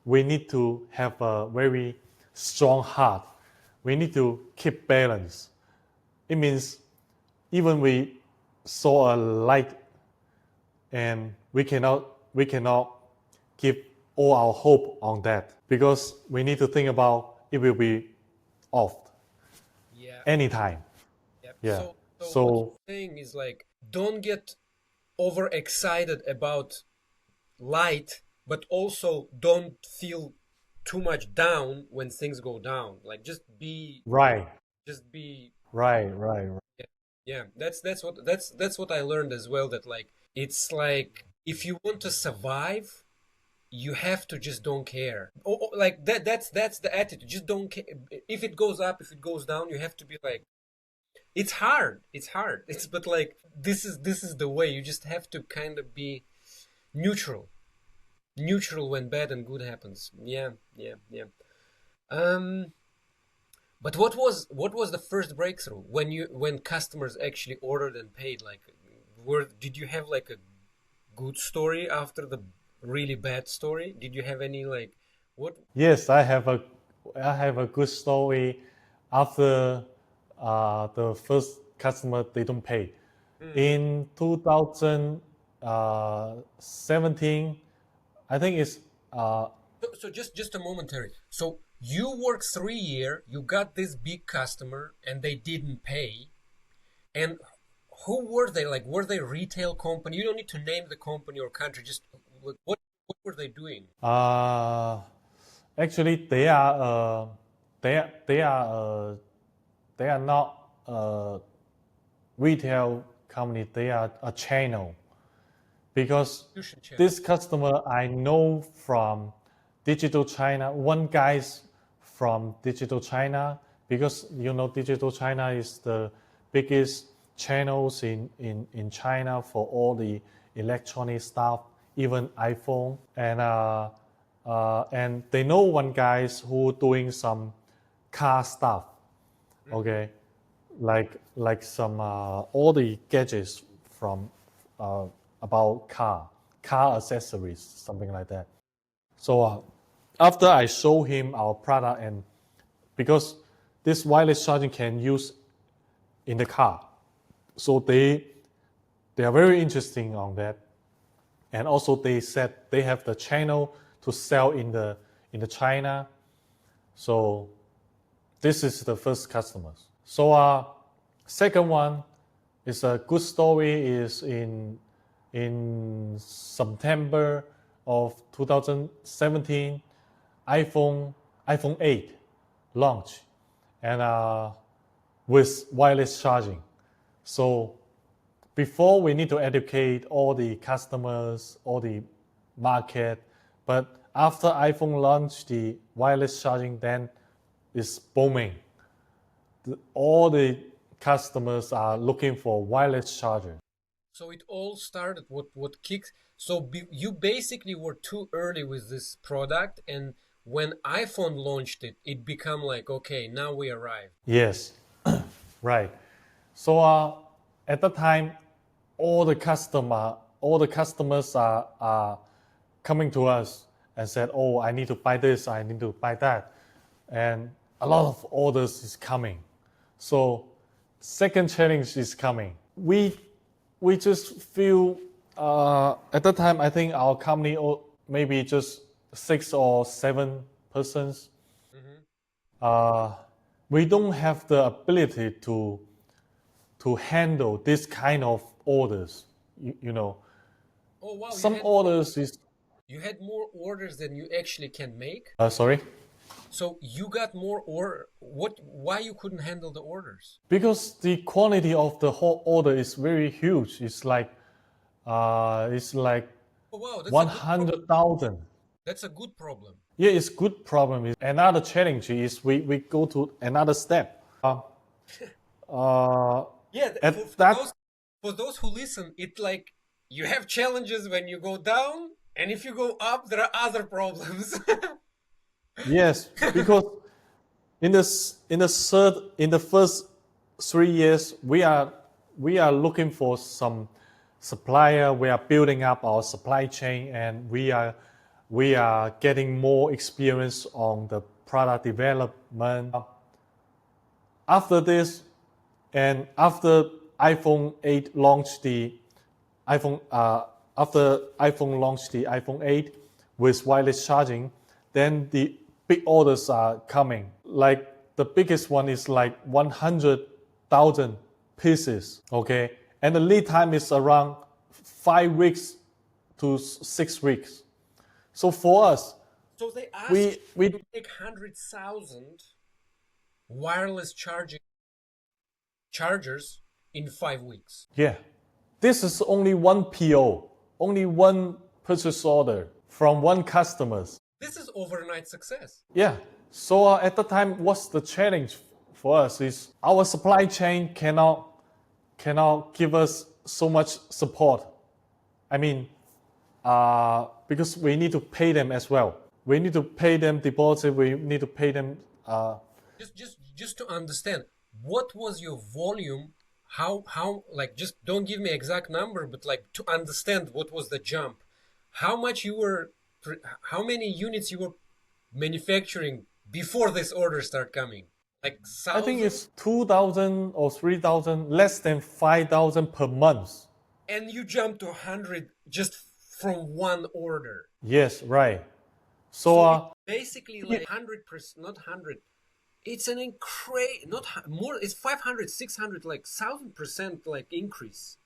we need to have a very strong heart. We need to keep balance. It means even we saw a light, and we cannot give all our hope on that, because we need to think about it will be off Yeah. anytime. Yeah. Yeah. So what So you're saying is like, don't get overexcited about light, but also don't feel too much down when things go down. Like right, just be. right. Yeah, yeah. That's what I learned as well. That like it's like if you want to survive, you have to just don't care. Like that's the attitude. Just don't care. If it goes up, if it goes down, you have to be like. It's hard. It's hard. It's but like this is the way. You just have to kind of be neutral. Neutral when bad and good happens. Yeah, yeah, yeah. Um, but what was the first breakthrough when customers actually ordered and paid? Like, did you have like a good story after the really bad story? Did you have any like what? Yes, I have a good story after the first customer they don't pay. Mhm. In 2017, I think it's So just a momentary. So you worked 3 year, you got this big customer, and they didn't pay. And who were they? Like, were they retail company? You don't need to name the company or country. Just like, what were they doing? uh, actually they are not a retail company. They are a channel, because Distribution channel. this customer I know from Digital China. One guy's from Digital China, because Digital China is the biggest channels in China for all the electronic stuff, even iPhone. And they know one guys who doing some car stuff. Hmm. Okay, like some all the gadgets from uh, about car accessories, something like that. So after I show him our product, and because this wireless charging can use in the car, so they are very interesting on that. And also they said they have the channel to sell in the China. So this is the first customers. So second one is a good story, is in September of 2017, iPhone 8 launch, and with wireless charging. So before, we need to educate all the customers, all the market, but after iPhone launched the wireless charging, then it's booming. All the customers are looking for wireless charger. So it all started. What kicks? So you basically were too early with this product, and when iPhone launched it, it became like, okay, now we arrived. Yes, right. So at that time, all the customers are coming to us and said, "Oh, I need to buy this. I need to buy that," and a lot of orders is coming. So second challenge is coming. We just feel at that time, I think our company maybe just 6 or 7 persons. Hmm. Uh, we don't have the ability to handle this kind of orders. You know, Oh wow, some orders is you had more orders than you actually can make. sorry, So you got more or what? Why you couldn't handle the orders? because the quantity of the whole order is very huge. It's like Oh wow, that's a one good problem. hundred thousand. That's a good problem. Yeah, it's good problem. Another challenge is we go to another step. Uh, Yeah, at that for those who listen, it like you have challenges when you go down, and if you go up, there are other problems. Yes, because in the first 3 years, we are looking for some supplier. We are building up our supply chain, and we are getting more experience on the product development. After this, and after iPhone 8 launched the iPhone, after iPhone launched the iPhone 8 with wireless charging, then the big orders are coming. Like the biggest one is like 100,000 pieces, okay? And the lead time is around 5 weeks to 6 weeks. So for us, So they asked we you to make 100,000 wireless chargers in 5 weeks. yeah, this is only one PO, only one purchase order from one customer. This is overnight success. Yeah. So at the time, what's the challenge for us is our supply chain cannot give us so much support. I mean, because we need to pay them as well. We need to pay them deposit. We need to pay them. Just to understand, what was your volume? How like, just don't give me exact number, but like to understand what was the jump. How many units you were manufacturing before this order start coming? Like 1,000? I think it's 2,000 or 3,000, less than 5,000 per month. And you jumped to 100 just from one order. Yes, right. So it's basically like 100%, not 100. It's an not more. It's 500, 600, like 1,000% like increase.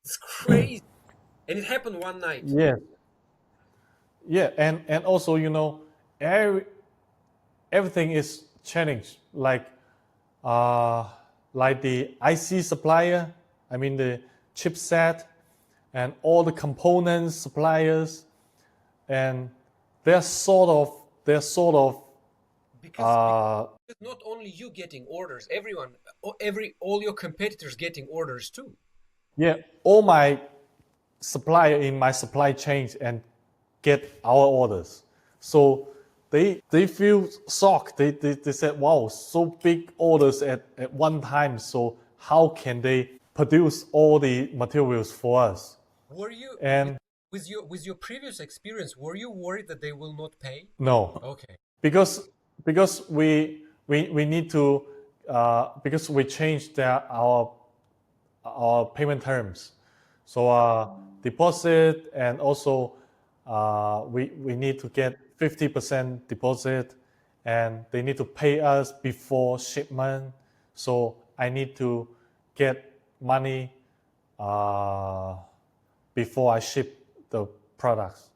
It's crazy, and it happened one night. yeah, yeah, and also everything is changed. Like the IC supplier, I mean the chipset, and all the components suppliers, and they're sort of because not only you getting orders, all your competitors getting orders too. yeah, all my supplier in my supply chains and get our orders. So they feel shocked. They said, wow, so big orders at one time. So how can they produce all the materials for us? Were you, and with your previous experience, were you worried that they will not pay? No. Okay. Because we need to because we changed our payment terms. So deposit, and also we need to get 50% deposit, and they need to pay us before shipment. So I need to get money before I ship the products.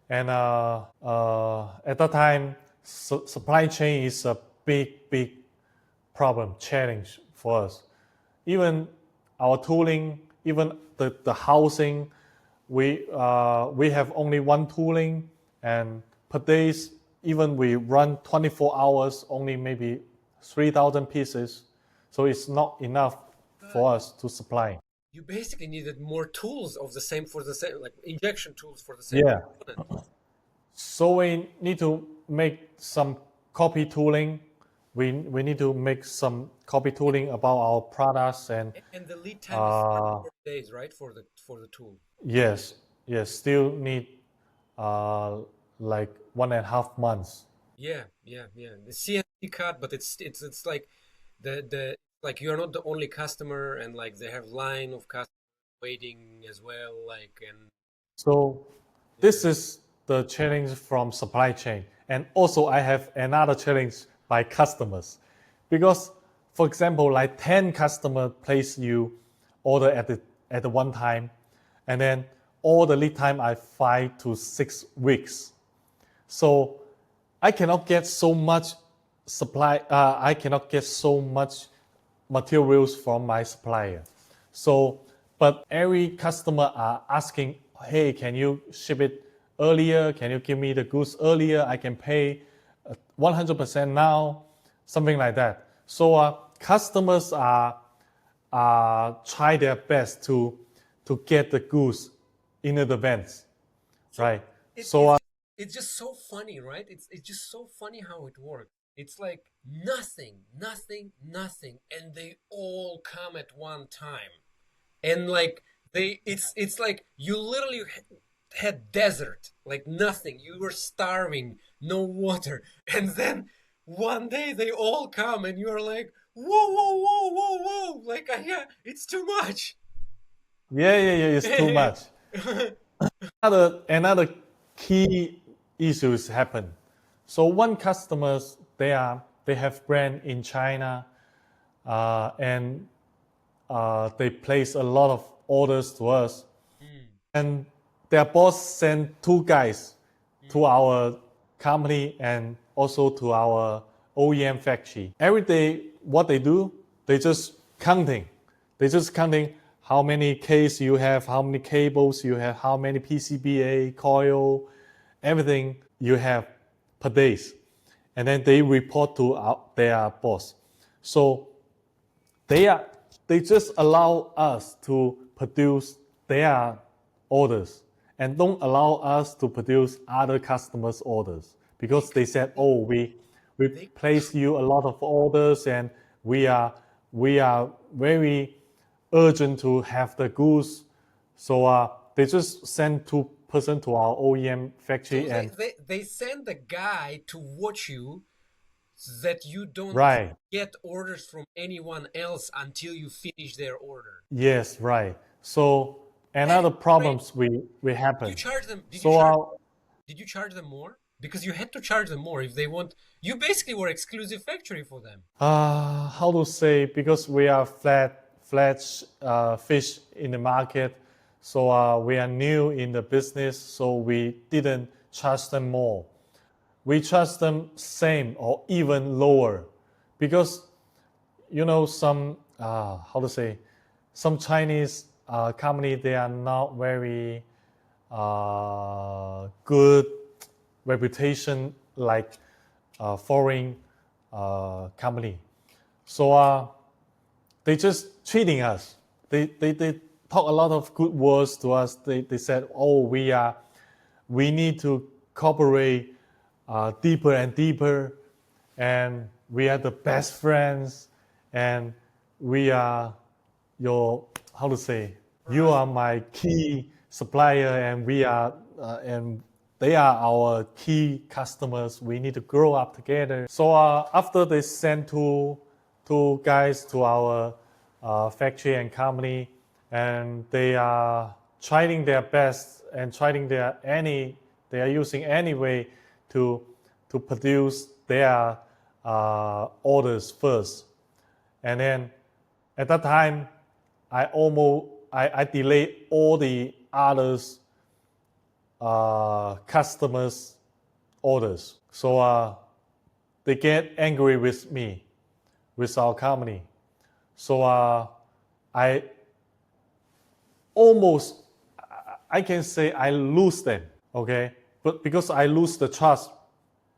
And at that time, supply chain is a big problem, challenge for us. Even our tooling, even the housing, we have only one tooling, and per day, even we run 24 hours, only maybe 3,000 pieces. So it's not enough for us to supply. You basically needed more tools like injection tools for the same component. So we need to make some copy tooling. We need to make some copy tooling about our products, and the lead time is 4 days, right, for the tool. Yes, still need like 1.5 months. Yeah. The CNC cut, but it's like the like you're not the only customer, and like they have line of customers waiting as well, like. And so this is the challenge from supply chain, and also I have another challenge by customers, because for example, like 10 customer place you order at the one time, and then all the lead time are 5 to 6 weeks. So I cannot get so much supply. I cannot get so much materials from my supplier. So, but every customer are asking, hey, can you ship it earlier? Can you give me the goods earlier? I can pay 100% now, something like that. So customers are try their best to get the goods in advance, right? It's just so funny, right? It's just so funny how it works. It's like nothing, and they all come at one time. And like it's like you literally had desert, like nothing. You were starving, no water, and then one day they all come, and you are like, whoa, whoa, whoa, whoa, whoa! Like, yeah, it's too much. Yeah, it's too much. Another key issues happen. So one customers they have brand in China, and they place a lot of orders to us, and their boss sent two guys to our company and also to our OEM factory. Every day, what they do, they just counting. They just counting how many case you have, how many cables you have, how many PCBA, coil, everything you have per days. And then they report to their boss. So they just allow us to produce their orders and don't allow us to produce other customers' orders because they said, "Oh, we place you a lot of orders and we are very urgent to have the goods." So they just send two-person to our OEM factory So and they send a guy to watch you so that you don't right. get orders from anyone else until you finish their order. Yes, right. So That is another great. problems we Did you happen. charge them? So Did you charge them more? Because you had to charge them more if they want. You basically were exclusive factory for them. how to say, because we are flat fish in the market, so we are new in the business, so we didn't charge them more. We charge them same or even lower, because some how to say, some Chinese company, they are not very good reputation like foreign company. So they just cheating us. They talk a lot of good words to us. They said, "Oh, we need to cooperate deeper and deeper, and we are the best friends, and we are your, how to say, you are my key supplier, and we are and they are our key customers. We need to grow up together." So after they sent two guys to our factory and company, and they are trying their best and they are using any way to produce their orders first. And then at that time, I delayed all the others customers orders. So they get angry with me, with our company. So I almost, I can say I lose them, okay? But because I lose the trust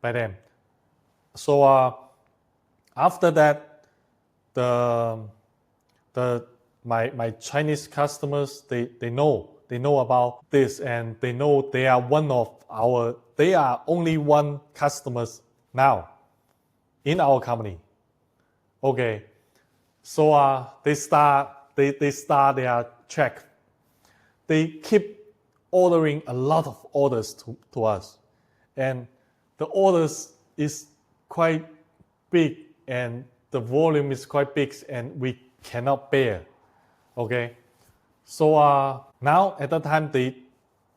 by them. So after that, my Chinese customers, they know about this, and they know they are only one customers now in our company. Okay, so they start their check. They keep ordering a lot of orders to us, and the orders is quite big, and the volume is quite big, and we cannot bear. Okay, so now at that time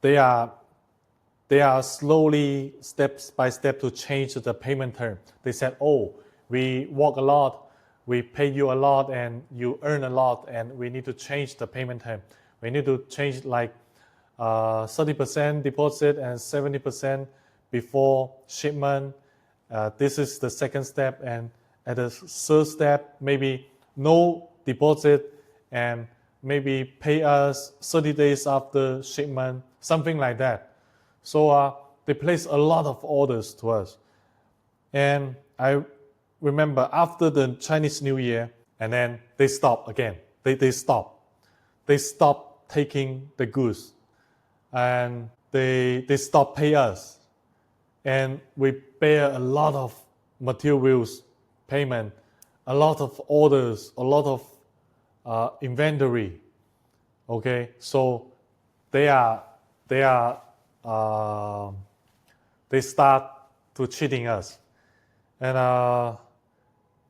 they are slowly, steps by step, to change the payment term. They said, "Oh, we work a lot, we pay you a lot, and you earn a lot, and we need to change the payment term. We need to change like 30% deposit and 70% before shipment. This is the second step, and at the third step, maybe no deposit and maybe pay us 30 days after shipment," something like that. So they place a lot of orders to us. And I remember after the Chinese New Year, and then they stop again. They stop taking the goods, and they stop pay us, and we bear a lot of materials payment, a lot of orders, a lot of inventory. Okay, so they start to cheating us, and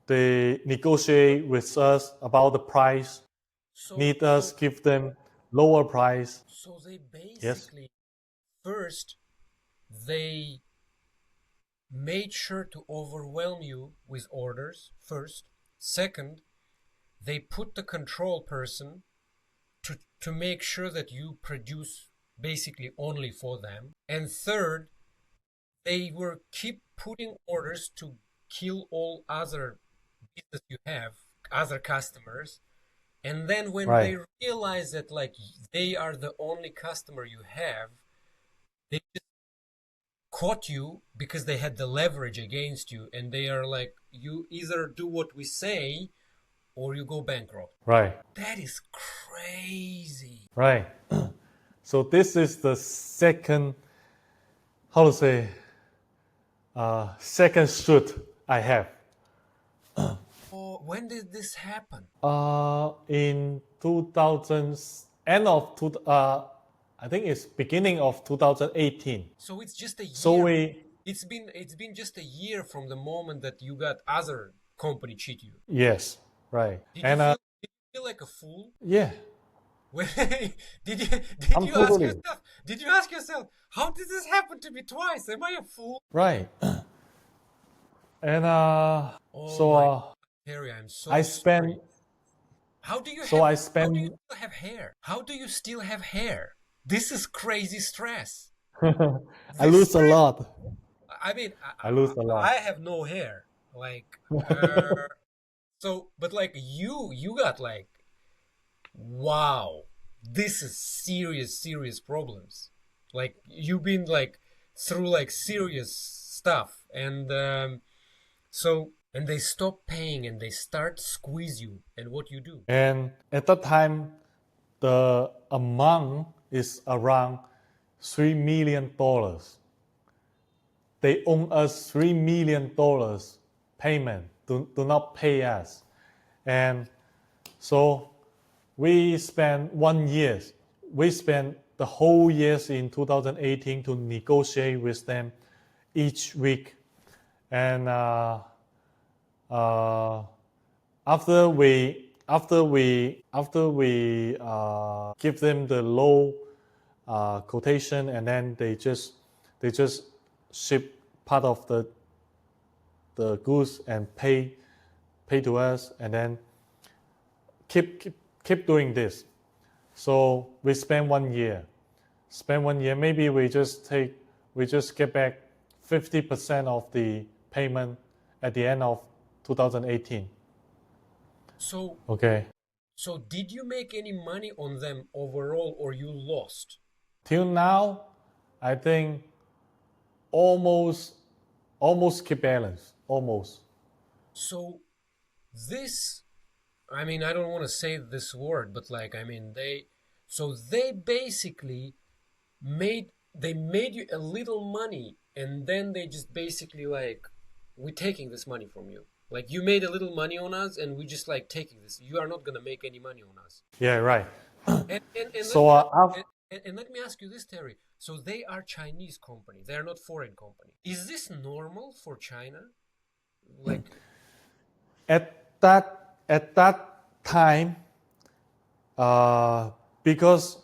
they negotiate with us about the price, need us give them lower price. So they Yes, basically first they made sure to overwhelm you with orders first. Second, they put the control person to make sure that you produce basically only for them. And third, they were keep putting orders to kill all other business you have, other customers. And then when they right, realize that like they are the only customer you have, they just caught you because they had the leverage against you, and they are like, you either do what we say or you go bankrupt. right, That is crazy. right. So this is the second, how to say, second shoot I have. Oh, when did this happen? In 2000, end of I think it's beginning of 2018. So it's just a So year. It's been just a year from the moment that you got other company cheat you. yes, right, Did you and feel like a fool? yeah, When, did you I'm totally did you ask yourself, how did this happen to me twice? Am I a fool? right, and Oh so my Harry, I'm so I sorry. spend. How do you So I how do you spend. still have hair? How do you still have hair? This is crazy stress. I This lose a stress. lot. I mean, I lose a lot. I have no hair. Like, so, but like you got like, wow, this is serious problems. Like you've been like through like serious stuff, and and they stop paying and they start squeeze you, and what you do? And at that time, the amount is around $3 million. They owe us $3 million payment. Do not pay us, and so we spent 1 year. We spent the whole years in 2018 to negotiate with them each week, and after we give them the low quotation, and then they just ship part of the goods and pay to us, and then keep doing this. So we spend 1 year. Maybe we just get back 50% of the payment at the end of 2018. So Okay. so did you make any money on them overall, or you lost? Till now, I think almost keep balance. Almost. So this, I mean, I don't want to say this word, but like, I mean, they basically made you a little money, and then they just basically like, we're taking this money from you. Like you made a little money on us, and we just like taking this. You are not gonna make any money on us. Yeah, right. And So let me ask you this, Terry. So they are Chinese company. They are not foreign company. Is this normal for China? Like, at that time, because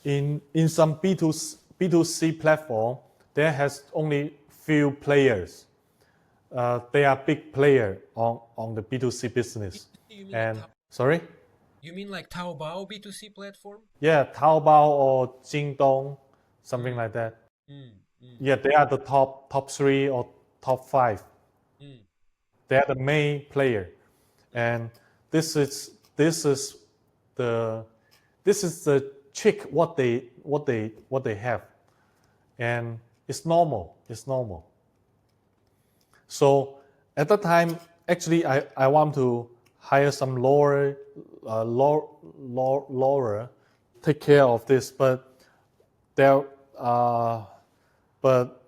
in some B2C platform, there has only few players. They are big player on the B2C business. you mean like And sorry? you mean like Taobao B2C platform? Yeah, Taobao or Jingdong, something like that. Mm, mm, Yeah, they are the top 3 or top 5. mm. They are the main player, and this is the trick what they have, and it's normal. So at that time, actually, I want to hire some lawyer, take care of this, but there, but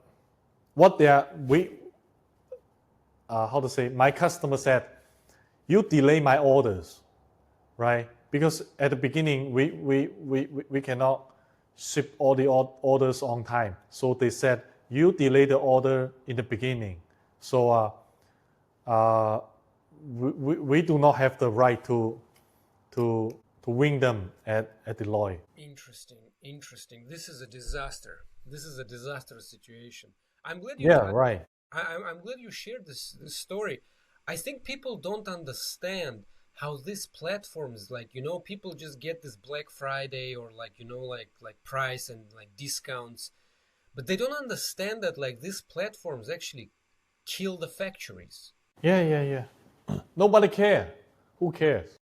what they are how to say, my customer said, you delay my orders, right? Because at the beginning, we cannot ship all the orders on time. So they said, you delay the order in the beginning. So we do not have the right to win them at Deloitte. Interesting. This is a disaster. This is a disastrous situation. I'm glad you. Yeah, right. I'm glad you shared this story. I think people don't understand how these platforms, like, people just get this Black Friday or like price and like discounts, but they don't understand that like these platforms actually kill the factories. Yeah. Nobody cares. Who cares?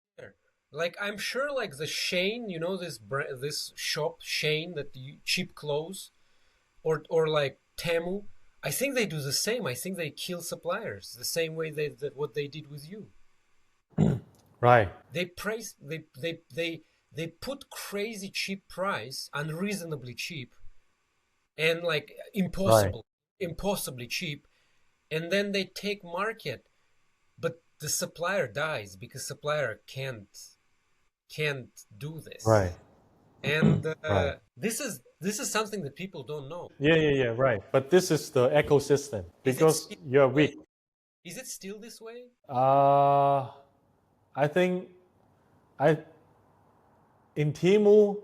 Like, I'm sure like the Shane, this shop Shane, that cheap clothes, or like Temu, I think they do the same. I think they kill suppliers the same way that what they did with you. Right. They put crazy cheap price, unreasonably cheap, and like impossibly cheap, and then they take market, but the supplier dies because supplier can't do this. Right. And Right. this is something that people don't know. Yeah, right. But this is the ecosystem because you're weak. Is it still this way? I think in Timu,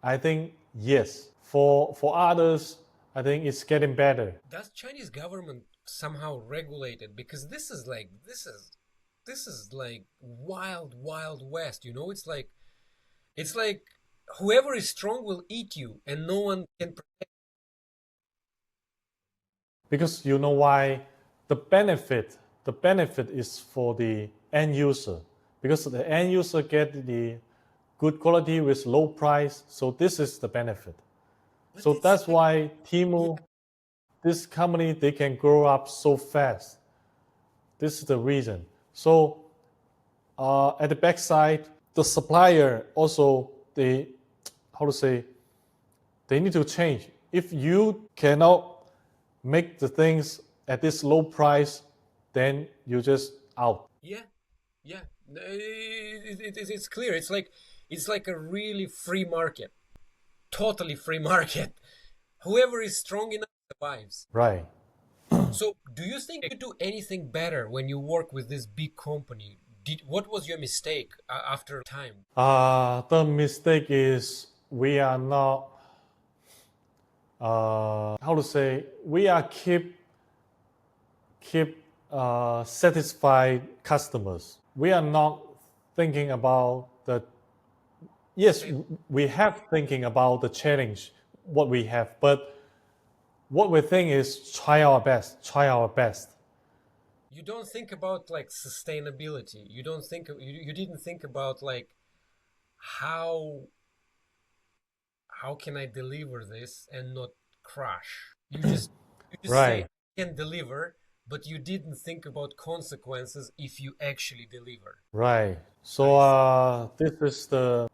I think yes. For others, I think it's getting better. Does Chinese government somehow regulate it? Because this is like wild west. It's like whoever is strong will eat you, and no one can protect. Because you know why? The benefit is for the end user, because the end user get the good quality with low price. So this is the benefit. But so that's why Temu, this company, they can grow up so fast. This is the reason. So at the backside, the supplier also, they need to change. If you cannot make the things at this low price, then you're just out. Yeah. It's clear. It's like a really free market, totally free market. Whoever is strong enough survives. Right. So, do you think you do anything better when you work with this big company? What was your mistake after time? The mistake is we are not. We are keep satisfied customers. We are not thinking about the. Yes, we have thinking about the challenge, what we have, but what we think is try our best. You don't think about like sustainability. You didn't think about like how can I deliver this and not crash. You just Right. say I can deliver, but you didn't think about consequences if you actually deliver. Right. So this is the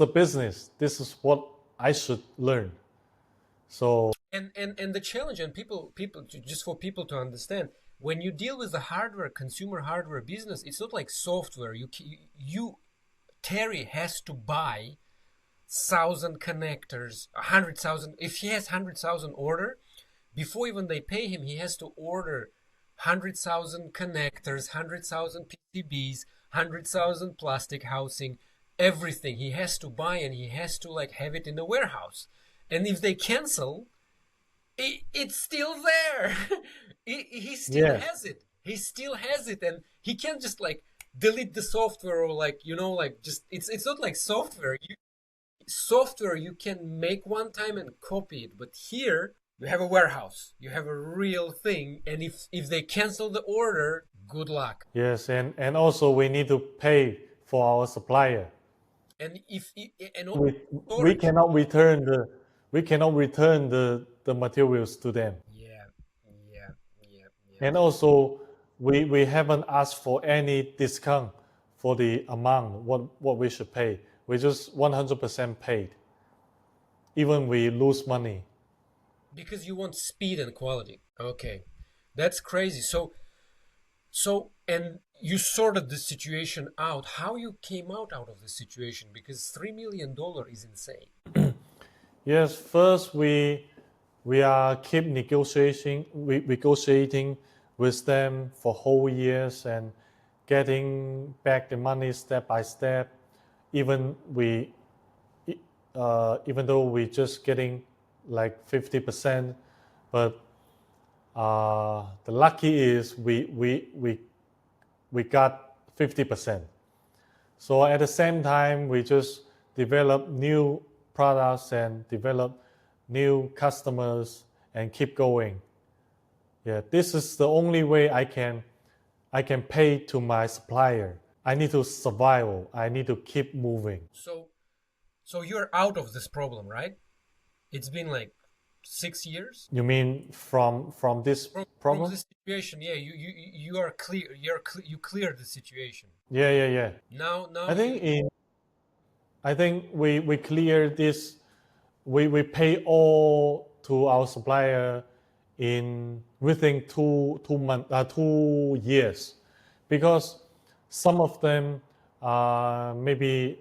business. This is what I should learn. So and the challenge, and people just for people to understand, when you deal with the consumer hardware business, it's not like software. Terry has to buy 1,000 connectors, 100,000. If he has 100,000 order, before even they pay him, he has to order 100,000 connectors, 100,000 PCBs, 100,000 plastic housing, everything he has to buy, and he has to like have it in the warehouse. And if they cancel, it's still there. He still has it. He still has it, and he can't just like delete the software or like just it's not like software. Software you can make one time and copy it, but here you have a warehouse, you have a real thing, and if they cancel the order, good luck. Yes, and also we need to pay for our supplier. And we cannot return the materials to them. Yeah. And also we haven't asked for any discount for the amount what we should pay. We just 100% paid, even we lose money. Because you want speed and quality. Okay. That's crazy. And you sorted the situation out. How you came out of this situation? Because $3 million is insane. Yes, first we are keep negotiating with them for whole years and getting back the money step by step. Even even though we just getting like 50%, but the lucky is we got 50%. So at the same time, we just develop new products and develop new customers and keep going. Yeah, this is the only way I can pay to my supplier. I need to survive. I need to keep moving. So you're out of this problem, right? It's been like 6 years You mean from this from problem? this situation. Yeah, you are clear. You cleared the situation. Yeah. Now I think we clear this. We pay all to our supplier in within 2 years, because some of them maybe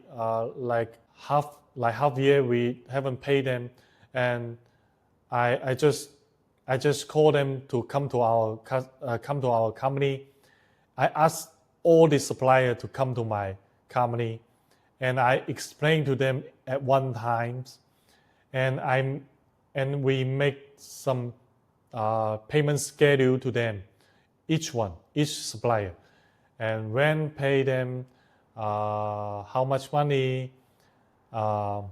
half year we haven't paid them, and I just call them to come to our company. I ask all the supplier to come to my company, and I explain to them at one time, and we make some payment schedule to them, each supplier, and when pay them, how much money, and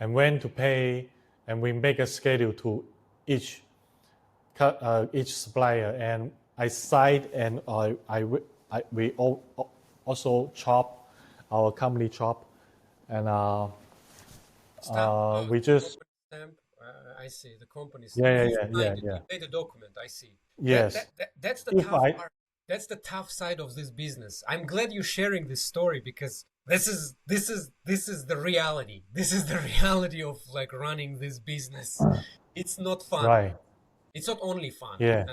when to pay, and we make a schedule to each supplier, and I cite, and we also chop, our company chop, and stamp. we just Company stamp. I see the company stamp. yeah You yeah yeah signed it. yeah You made a document. I see. yes. That's the If tough I part. That's the tough side of this business. I'm glad you're sharing this story because this is the reality. This is the reality of like running this business. It's not fun. right It's not only fun. yeah.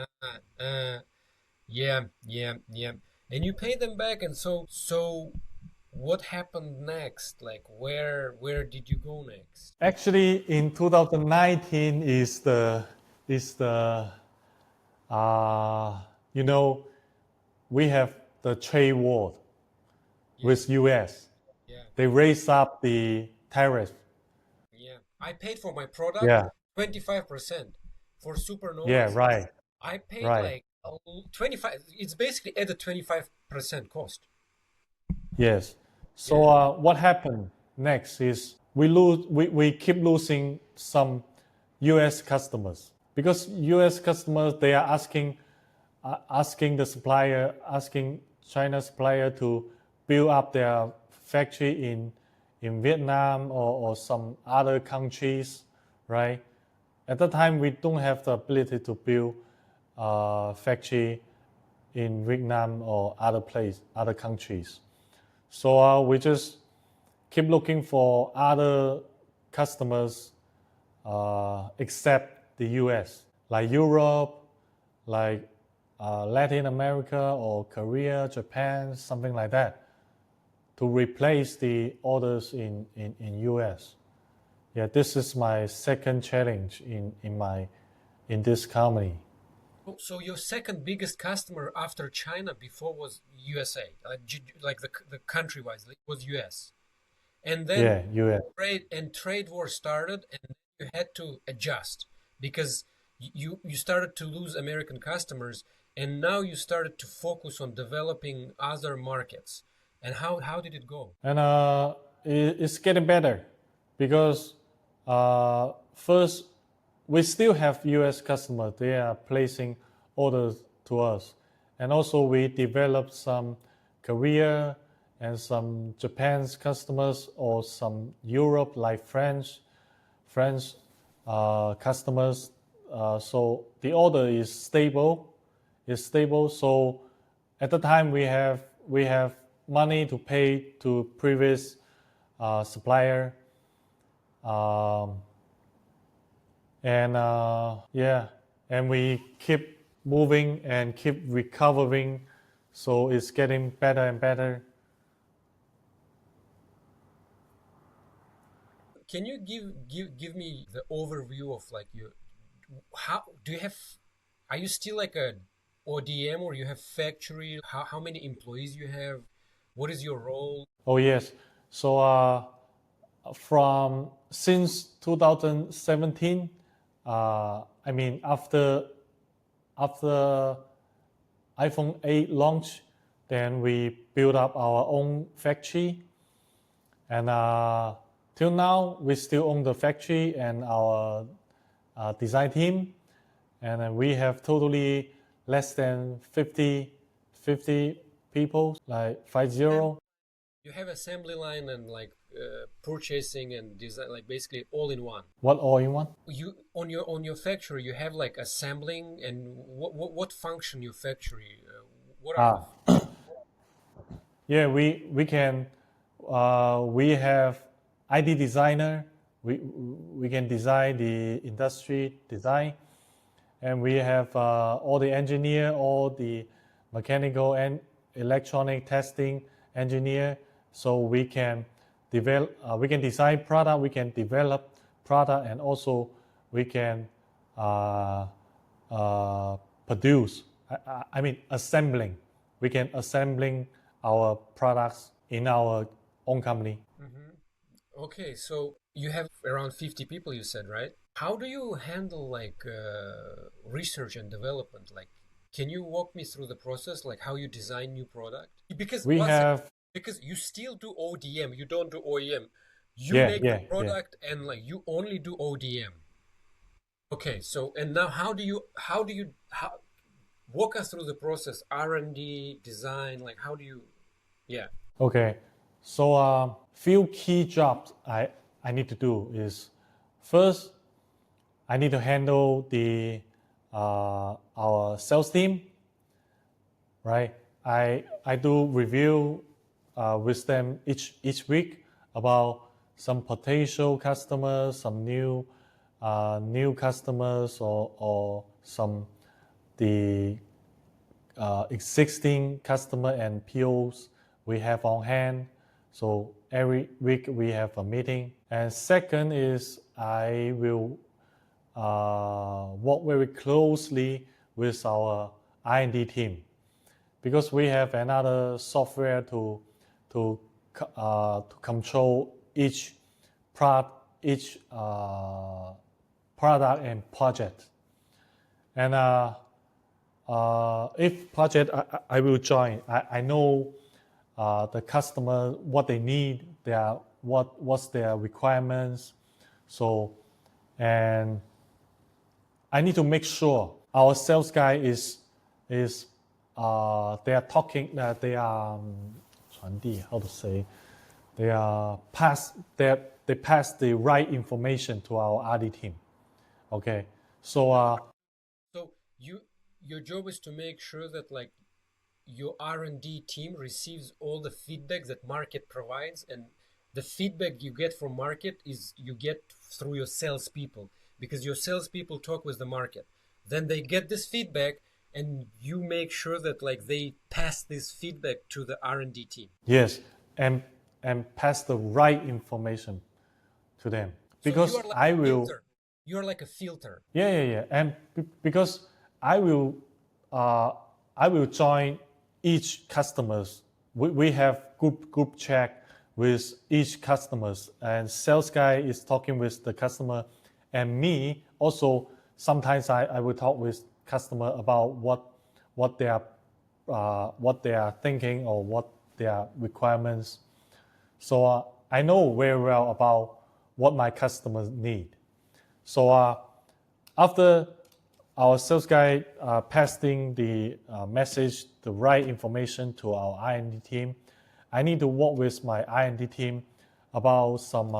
Yeah. And you pay them back, and so what happened next? Like where did you go next? Actually, in 2019 is the you know, we have the trade war Yeah, with US. yeah, They raise up the tariff. yeah. I paid for my product Yeah, 25% for yeah, supernovas. right, I paid right. like 25. It's basically at the 25% cost. Yes. So Yeah, what happened next is we keep losing some US customers, because US customers, they are asking the supplier, asking China supplier to build up their factory in Vietnam or some other countries, right? At that time, we don't have the ability to build a factory in Vietnam or other countries. So we just keep looking for other customers except the US, like Europe, like Latin America or Korea, Japan, something like that, to replace the orders in US. Yeah, this is my second challenge in this company. so your second biggest customer after China before was USA, like the country wise, it was US. And then Yeah, US. trade war started, and you had to adjust because you started to lose American customers, and now you started to focus on developing other markets. And how did it go? And it's getting better, because first, we still have US customers. They are placing orders to us. And also we developed some Korea and some Japan's customers, or some Europe, like French customers. So the order is stable. So at the time we have money to pay to previous supplier, um, and yeah, and we keep moving and keep recovering, so it's getting better and better. Can you give me the overview of like your how do you have are you still like a ODM or you have factory? How many employees you have? What is your role? Oh yes, so from since 2017, I mean after iPhone 8 launch, then we built up our own factory, and till now we still own the factory and our design team, and we have totally less than 50 people, like 50. You have assembly line and like purchasing and design, like basically all in one. What all in one? You on your factory, you have like assembling and what function your factory? What are Yeah, we can we have ID designer. We can design the industry design, and we have all the engineer, all the mechanical and electronic testing engineer. So we can develop, we can design product, we can develop product, and also we can produce. I mean assembling. We can assembling our products in our own company. Okay, so you have around 50 people, you said, right? How do you handle like research and development? Like, can you walk me through the process, like how you design new product? Because We have because you still do ODM, you don't do OEM. You yeah make the yeah yeah. product and like you only do ODM. Okay, so and now how do you walk us through the process, R&D, design, like how do you yeah. Okay, so few key jobs I need to do is first I need to handle the our sales team, right? I do review with them each week about some potential customers, some new customers, or some the existing customer and POs we have on hand. So every week we have a meeting. And second is I will work very closely with our R&D team, because we have another software to control each product and project. And if project I will join, I know the customer what they need, what's their requirements. So and I need to make sure our sales guy is they are talking they are 传递 how to say they are they pass the right information to our R&D team. Okay, so So your job is to make sure that like your R&D team receives all the feedback that market provides, and the feedback you get from market is you get through your salespeople, because your salespeople talk with the market. Then they get this feedback, and you make sure that like they pass this feedback to the R&D team. yes, and pass the right information to them, So you because are like I a will filter. You're like a filter. yeah, and because uh, I will join each customers. We have group chat with each customers, and sales guy is talking with the customer, and me also sometimes I will talk with customer about what they are thinking or what their requirements. So I know very well about what my customers need. So after our sales guy passing the message, the right information to our R&D team, I need to work with my R&D team about some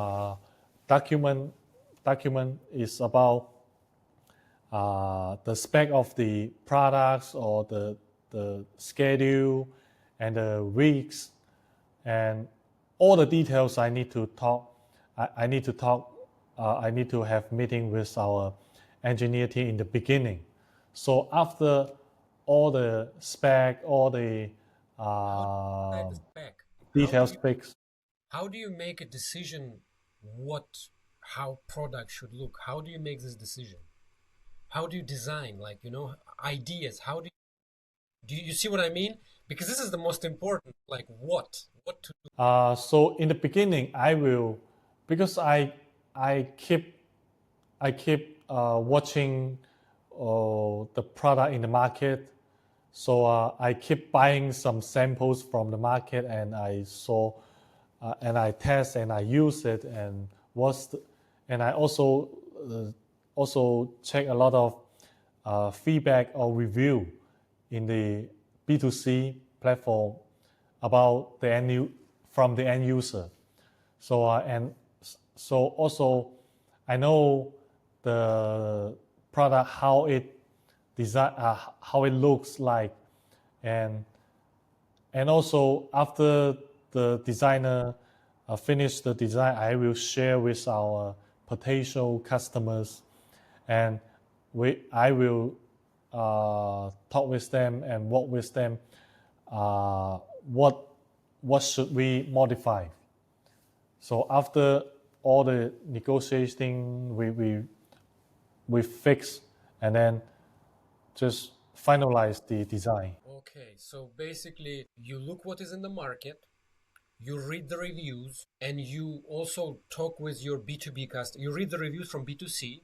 document. Document is about the spec of the products or the schedule and the weeks and all the details. I need to talk. I need to talk. I need to have meeting with our engineer team in the beginning, So after all the spec, all the How do you decide the spec? detail specs. How do you make a decision how product should look? How do you make this decision? How do you design, like, ideas? Do you see what I mean? Because this is the most important, like what to do. So in the beginning, I will, because I keep watching the product in the market. So I keep buying some samples from the market, and I saw, and I test and I use it, and and I also check a lot of feedback or review in the B2C platform about from the end user. So and so also I know the product, how it looks like, and also after the designer finish the design, I will share with our potential customers, and I will talk with them and work with them. What should we modify? So after all the negotiating, we fix and then just finalize the design. Okay, so basically you look what is in the market, you read the reviews, and you also talk with your B2B customer. You read the reviews from B2C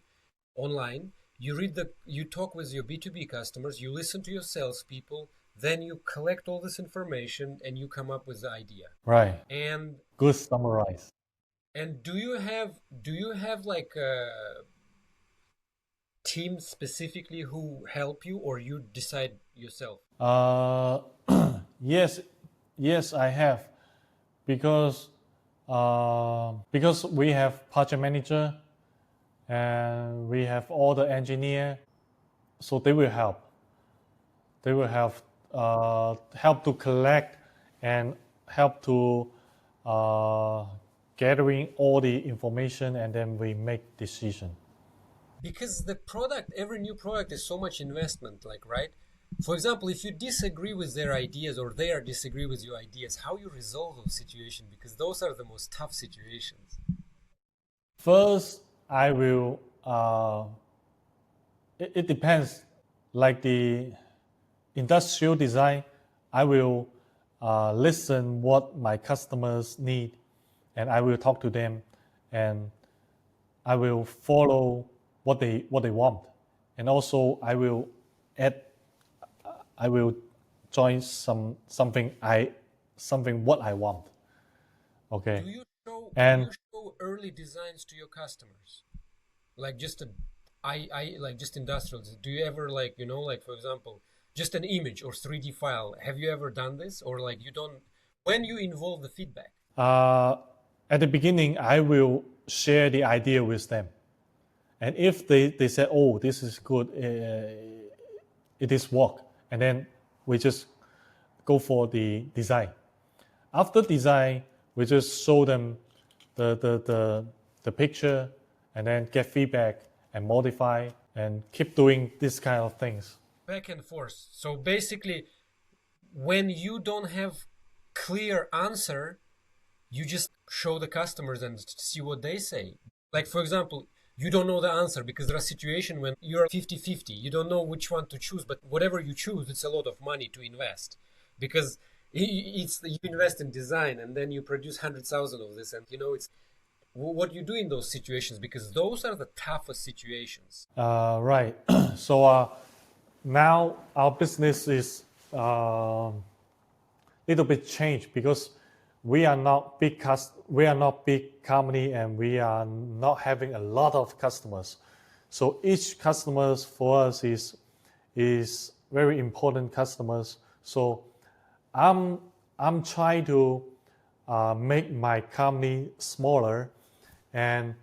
online, you talk with your B2B customers, you listen to your salespeople, then you collect all this information and you come up with the idea. Right. And Good summarize. and do you have like a team specifically who help you, or you decide yourself? Yes, yes, I have, because we have project manager and we have all the engineer, so they will help. They will help to collect and help to gathering all the information, and then we make decision. Because every new product is so much investment, like, right? For example, if you disagree with their ideas or they are disagree with your ideas, how you resolve those situations? Because those are the most tough situations. First, I will. It depends. Like the industrial design, I will listen what my customers need, and I will talk to them, and I will follow what they want, and also add I will join something what I want. Okay. Do And you show early designs to your customers? Like just like just industrials. Do you ever, like, like, for example, just an image or 3D file? Have you ever done this? Or like you don't, when you involve the feedback? at the beginning, I will share the idea with them. And if they say, oh, this is good, it is work, and then we just go for the design. After design, we just show them the picture, and then get feedback and modify and keep doing this kind of things. Back and forth. So basically, when you don't have clear answer, you just show the customers and see what they say. Like, for example, you don't know the answer because there are situations when you're 50-50. You don't know which one to choose, but whatever you choose, it's a lot of money to invest, because you invest in design and then you produce 100,000 of this, and it's what you do in those situations, because those are the toughest situations. Right. So now our business is little bit changed, because we are not big company, and we are not having a lot of customers. So each customers for us is very important customers. So I'm trying to make my company smaller, and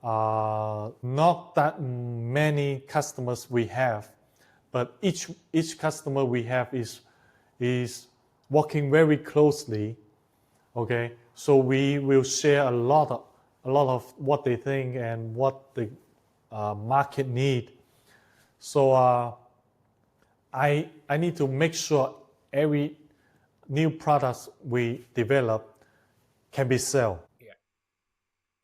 not that many customers we have, but each customer we have is working very closely. Okay, so we will share a lot of what they think and what the market need. So I need to make sure every new products we develop can be sold. Yeah.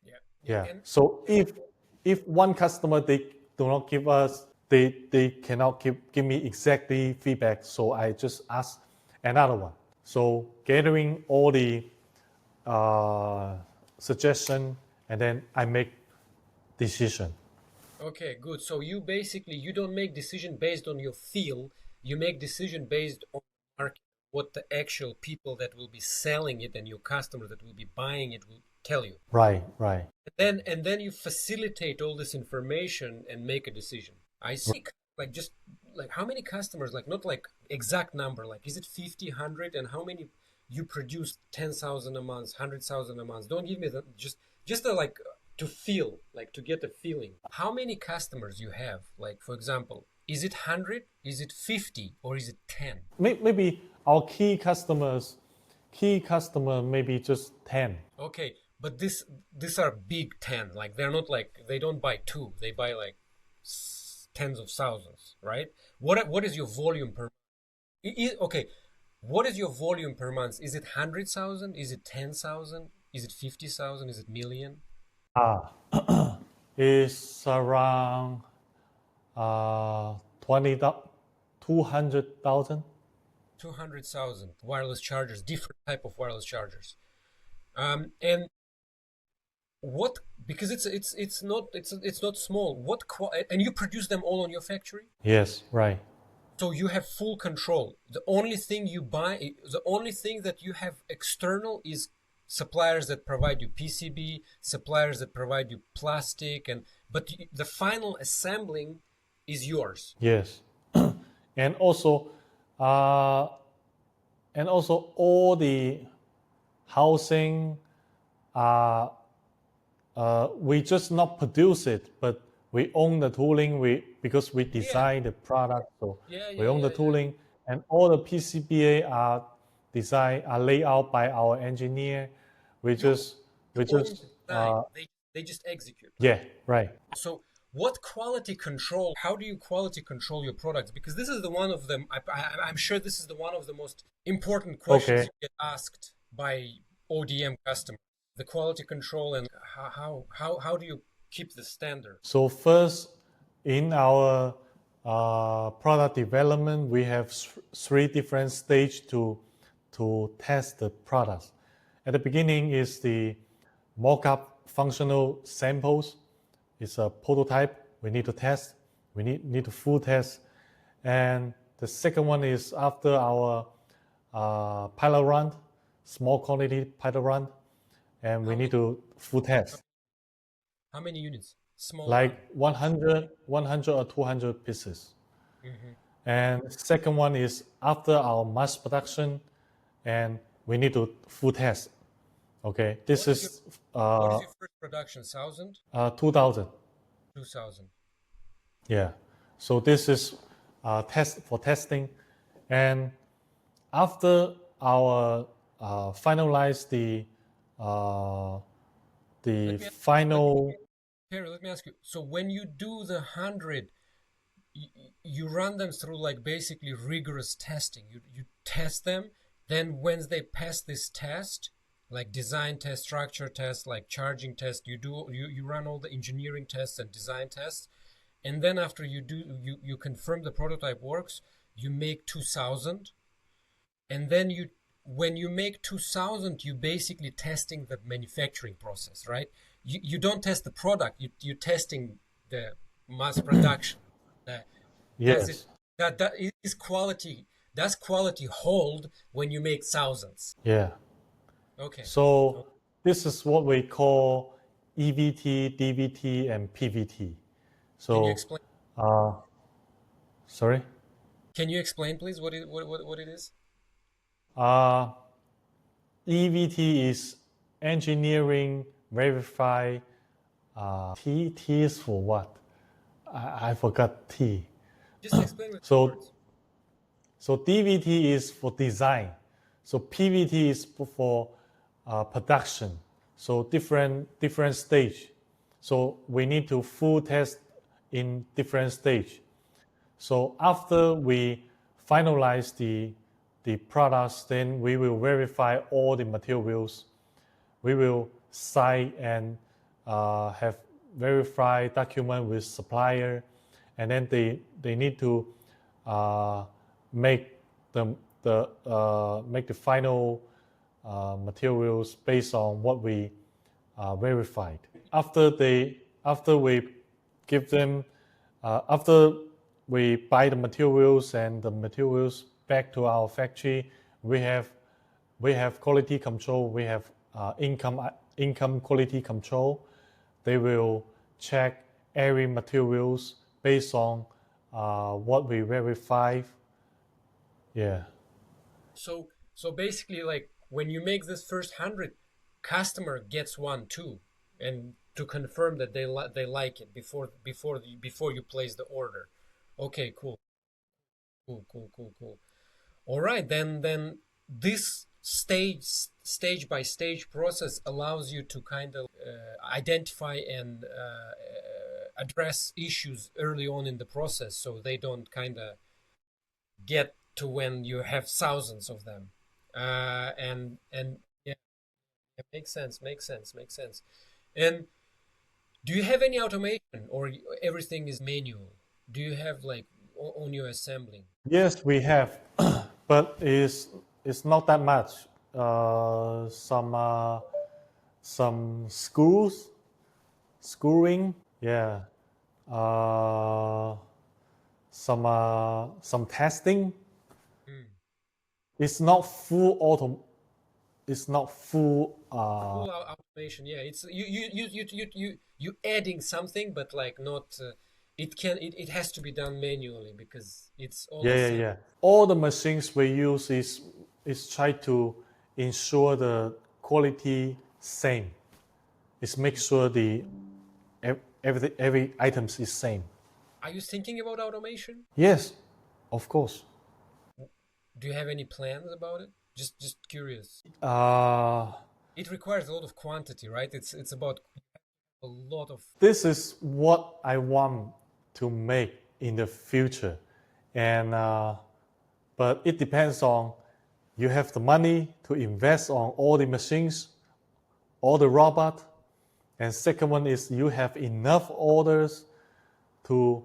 Yeah. Yeah. And So if one customer they do not give us they cannot give me exactly feedback, so I just ask another one. So gathering all the suggestion and then I make decision. okay, good. So you basically you don't make decision based on your feel. You make decision based on market, what the actual people that will be selling it and your customer that will be buying it will tell you. Right. And then you facilitate all this information and make a decision. I see. Like just like how many customers, like not like exact number, like is it 50, 100, and how many you produce 10,000 a month, 100,000 a month? Don't give me the just the, like to feel, like to get a feeling. How many customers you have? Like for example, is it 100, is it 50, or is it 10? Maybe our key customer maybe just 10. Okay, but these are big 10. Like they're not like they don't buy two, they buy like tens of thousands, right? What is your volume per? Okay, what is your volume per month? Is it 100,000? Is it 10,000? Is it 50,000? Is it million? Is around 20, 200,000. 200,000 wireless chargers, different type of wireless chargers. And what, because it's not small. And you produce them all on your factory? Yes, right. So you have full control. The only thing you buy, the only thing that you have external is suppliers that provide you PCB, suppliers that provide you plastic, but the final assembling is yours. Yes. and also uh, all the housing we just not produce it, but we own the tooling. Because we design the product, so we own the tooling, and all the PCBA are laid out by our engineer. We just They just execute. yeah, right. So what quality control, how do you quality control your products? Because this is the one of them, I'm sure this is the one of the most important questions you get asked by ODM customers. The quality control, and how do you keep the standard? So first, in our product development, we have three different stages to test the products. At the beginning is the mock-up functional samples. It's a prototype we need to test. We need to full test. And the second one is after our pilot run, small quantity pilot run, and we need to full test. How many units? Small like 100 or 200 pieces. And second one is after our mass production, and we need to full test. Okay, this What is is your first production? 1,000? 2000. 2,000. Yeah. So this is test for testing, and after our finalize the final. Perry, let me ask you. So when you do the 100, you run them through like basically rigorous testing. You test them. Then when they pass this test, like design test, structure test, like charging test, you run all the engineering tests and design tests. And then after you confirm the prototype works, you make 2,000. And then when you make 2,000, you basically testing the manufacturing process, right? You don't test the product, you're testing the mass production. Yes. That is quality. Does quality hold when you make thousands? Yeah. Okay. So this is what we call EVT, DVT, and PVT. So can you explain? Sorry. Can you explain, please, what it is? EVT is engineering verify. T is for what? I forgot T. Just explain with words. So DVT is for design. So PVT is for production. So different stage. So we need to full test in different stage. So after we finalize the products, then we will verify all the materials. We will sign and have verified document with supplier, and then they need to make the final materials based on what we verified. After we give them, after we buy the materials and the materials back to our factory, we have quality control. We have income quality control. They will check every materials based on what we verify. Yeah. So basically, like when you make this first 100, customer gets one too, and to confirm that they like it before you place the order. Okay, cool. All right, then this stage by stage process allows you to kind of identify and address issues early on in the process, so they don't kind of get to when you have thousands of them. And yeah, it makes sense. And do you have any automation, or everything is manual? Do you have like on your assembling? Yes, we have, but it's not that much. Some screwing, yeah. Some testing. It's not full auto. It's not full. Full automation, yeah. It's you adding something, but like not. It has to be done manually because it's all Yeah. All the machines we use is try to ensure the quality same. It's make sure the every items is same. Are you thinking about automation? Yes, of course. Do you have any plans about it? Just curious. Uh, It requires a lot of quantity, right? It's about a lot of. this is what I want to make in the future, and but it depends on you have the money to invest on all the machines, all the robot, and second one is you have enough orders to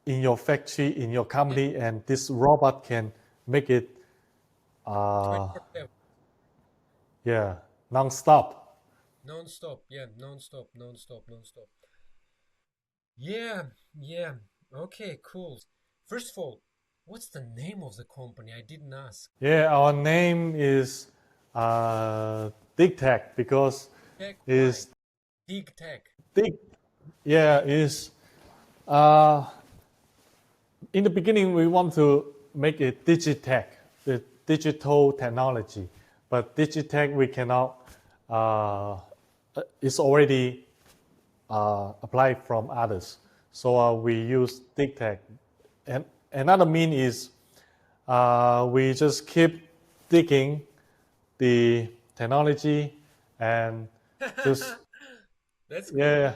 in your factory, in your company, and this robot can make it 24/7. yeah, non-stop. Non-stop, yeah, non-stop. Yeah. Okay, cool. First of all, what's the name of the company? I didn't ask. Yeah, our name is Digtech because Tech, is Digtech. Dig. Yeah, is uh, in the beginning we want to make it Digitech, the digital technology, but Digitech we cannot. It's already applied from others, so we use Digtech. And another mean is we just keep digging the technology and just That's cool. yeah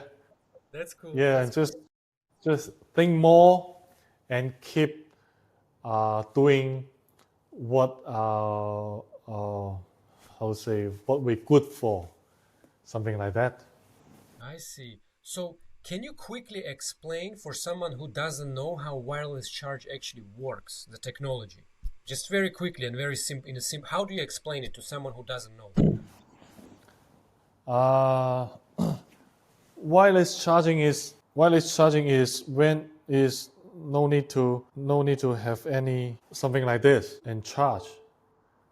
That's cool. yeah That's and just think more and keep doing what how to say what we're good for, something like that. I see. So, can you quickly explain for someone who doesn't know how wireless charge actually works, the technology? Just very quickly and very simple. How do you explain it to someone who doesn't know? Uh, wireless charging is when is no need to have any something like this and charge.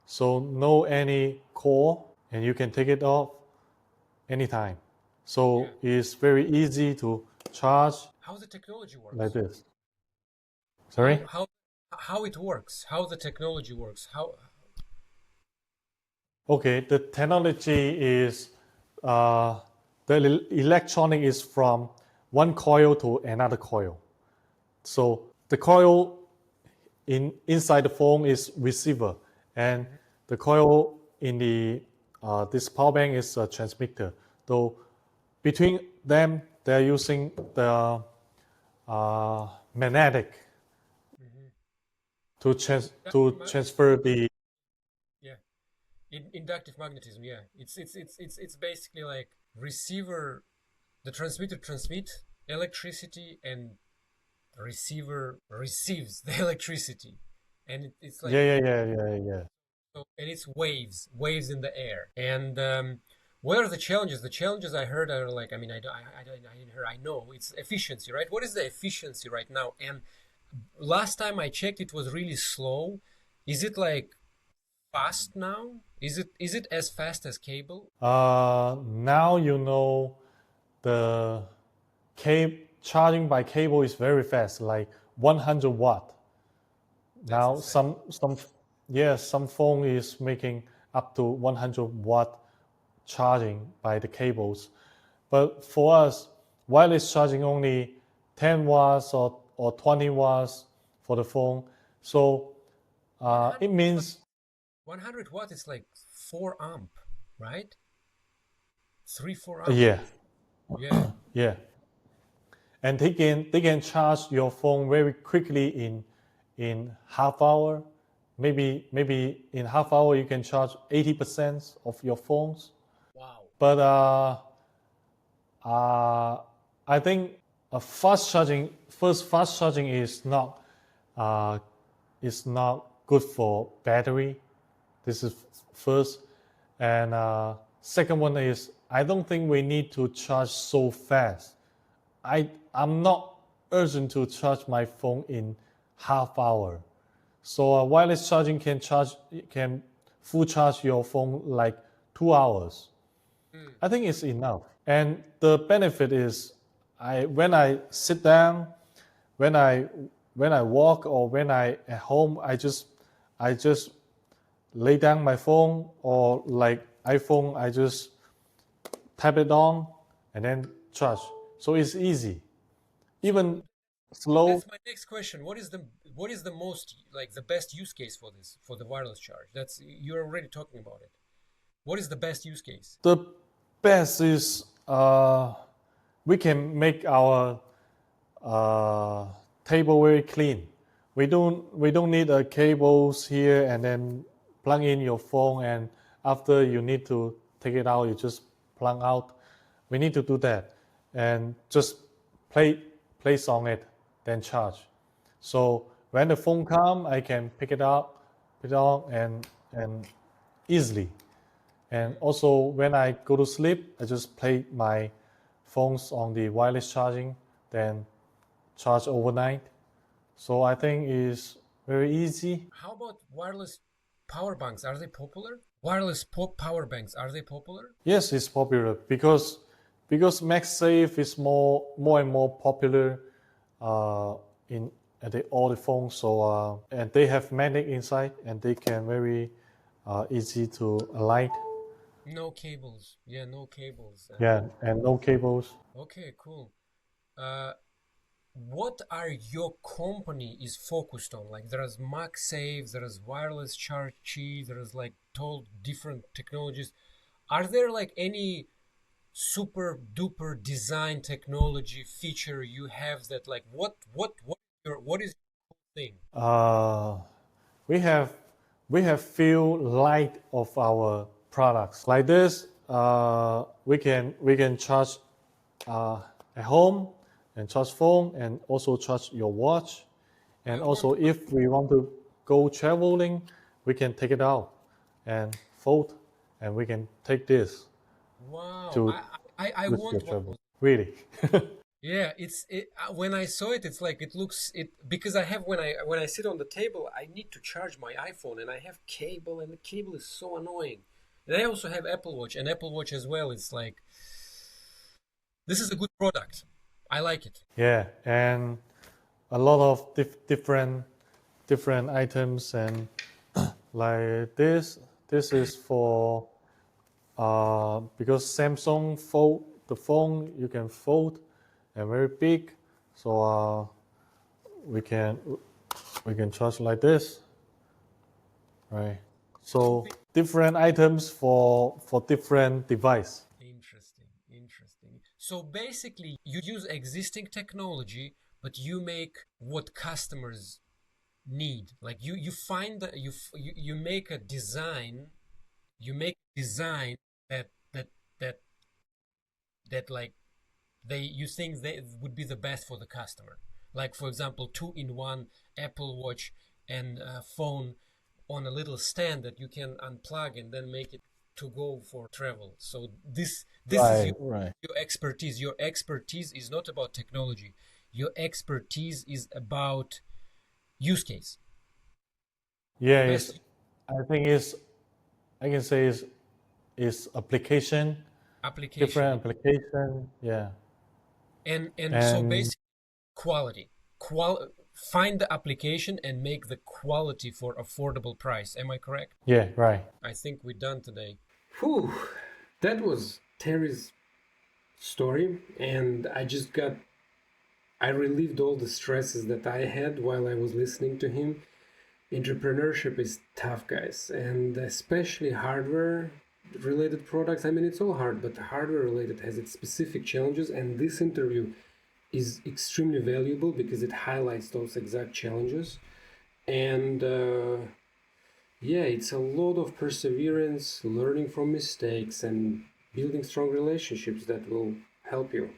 So no any core and you can take it off anytime. So it's very easy to charge How the technology works? like this. Sorry? How it works? How the technology works? How? Okay, the technology is the electronic is from one coil to another coil. So the coil inside the phone is receiver, and the coil in the this power bank is a transmitter. So between them, they're using the magnetic. to transfer the yeah, inductive magnetism. Yeah, it's basically like receiver, the transmitter transmit electricity, and the receiver receives the electricity, and it's like yeah. so, and it's waves in the air. And what are the challenges? The challenges I heard are like, I mean, I didn't hear. I know it's efficiency, right? What is the efficiency right now? And last time I checked, it was really slow. Is it like fast now? Is it as fast as cable? Now you know the cable charging by cable is very fast, like 100 watt. Now some phone is making up to 100 watt charging by the cables, but for us wireless charging only 10 watts or 20 watts for the phone. So it means 100 watt is like 4 amp, right? 4 amp. yeah, Yeah. yeah, and they can charge your phone very quickly in half hour. Maybe in half hour you can charge 80% of your phones. Wow. But I think a fast charging uh, is not good for battery. This is first, and second one is I don't think we need to charge so fast. I'm not urgent to charge my phone in half hour. So wireless charging can full charge your phone like 2 hours. I think it's enough. And the benefit is, when I sit down, when I walk, or when I at home, I just lay down my phone, or like iPhone, I just tap it on and then charge. So it's easy, even slow. That's my next question. What is the most like the best use case for this, for the wireless charge? That's, you're already talking about it. What is the best use case? The best is we can make our uh, table very clean. We don't need cables here and then plug in your phone, and after you need to take it out, you just plug out. We need to do that and just place on it, then charge. So when the phone comes, I can pick it up, put it on, and easily. And also when I go to sleep, I just play my phones on the wireless charging, then charge overnight. So I think it's very easy. How about wireless power banks? Are they popular? Wireless power banks, are they popular? Yes, it's popular because MagSafe is more and more popular in all the phones. So and they have magnet inside, and they can very easy to align. No cables. Yeah, no cables. Yeah, and no cables. Okay, cool. Uh, what are your company is focused on? Like there is MagSafe, there is wireless charge key, there is like told different technologies. Are there like any super duper design technology feature you have that like what is your thing? We have few light of our products like this. We can charge at home and charge phone, and also charge your watch. And also if we want to go traveling, we can take it out and fold, and we can take this Wow, to I with your want one. travel. Really. Yeah, when I saw it, it's like it looks it because I have when I sit on the table, I need to charge my iPhone and I have cable and the cable is so annoying. And I also have Apple Watch and Apple Watch as well. It's like this is a good product. I like it. Yeah, and a lot of different items, and like this is for because Samsung fold the phone, you can fold and very big, so we can charge like this, right? So different items for different device. Interesting, interesting. So basically, you use existing technology, but you make what customers need. Like you find that you make a design, that that that like you think they would be the best for the customer. Like for example, 2-in-1 Apple Watch and phone on a little stand that you can unplug and then make it to go for travel. So this is Right, right. your expertise. Your expertise is not about technology. Your expertise is about use case. Yeah, it's, Best I think it's, I can say is application, application. different application. Yeah. And so And basically quality. Find the application and make the quality for affordable price. Am I correct? yeah, right. I think we're done today. Whew, that was Terry's story, and I relieved all the stresses that I had while I was listening to him. Entrepreneurship is tough, guys, and especially hardware related products. I mean, it's all hard, but hardware related has its specific challenges, and this interview is extremely valuable because it highlights those exact challenges. And yeah, it's a lot of perseverance, learning from mistakes, and building strong relationships that will help you.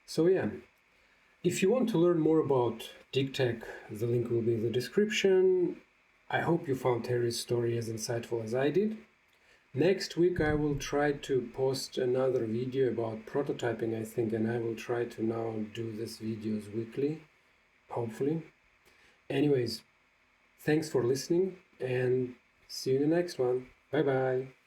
So, yeah, if you want to learn more about Digtech, the link will be in the description. I hope you found Terry's story as insightful as I did. Next week, I will try to post another video about prototyping, I think, and I will try to now do these videos weekly, hopefully. Anyways, thanks for listening and see you in the next one. Bye bye.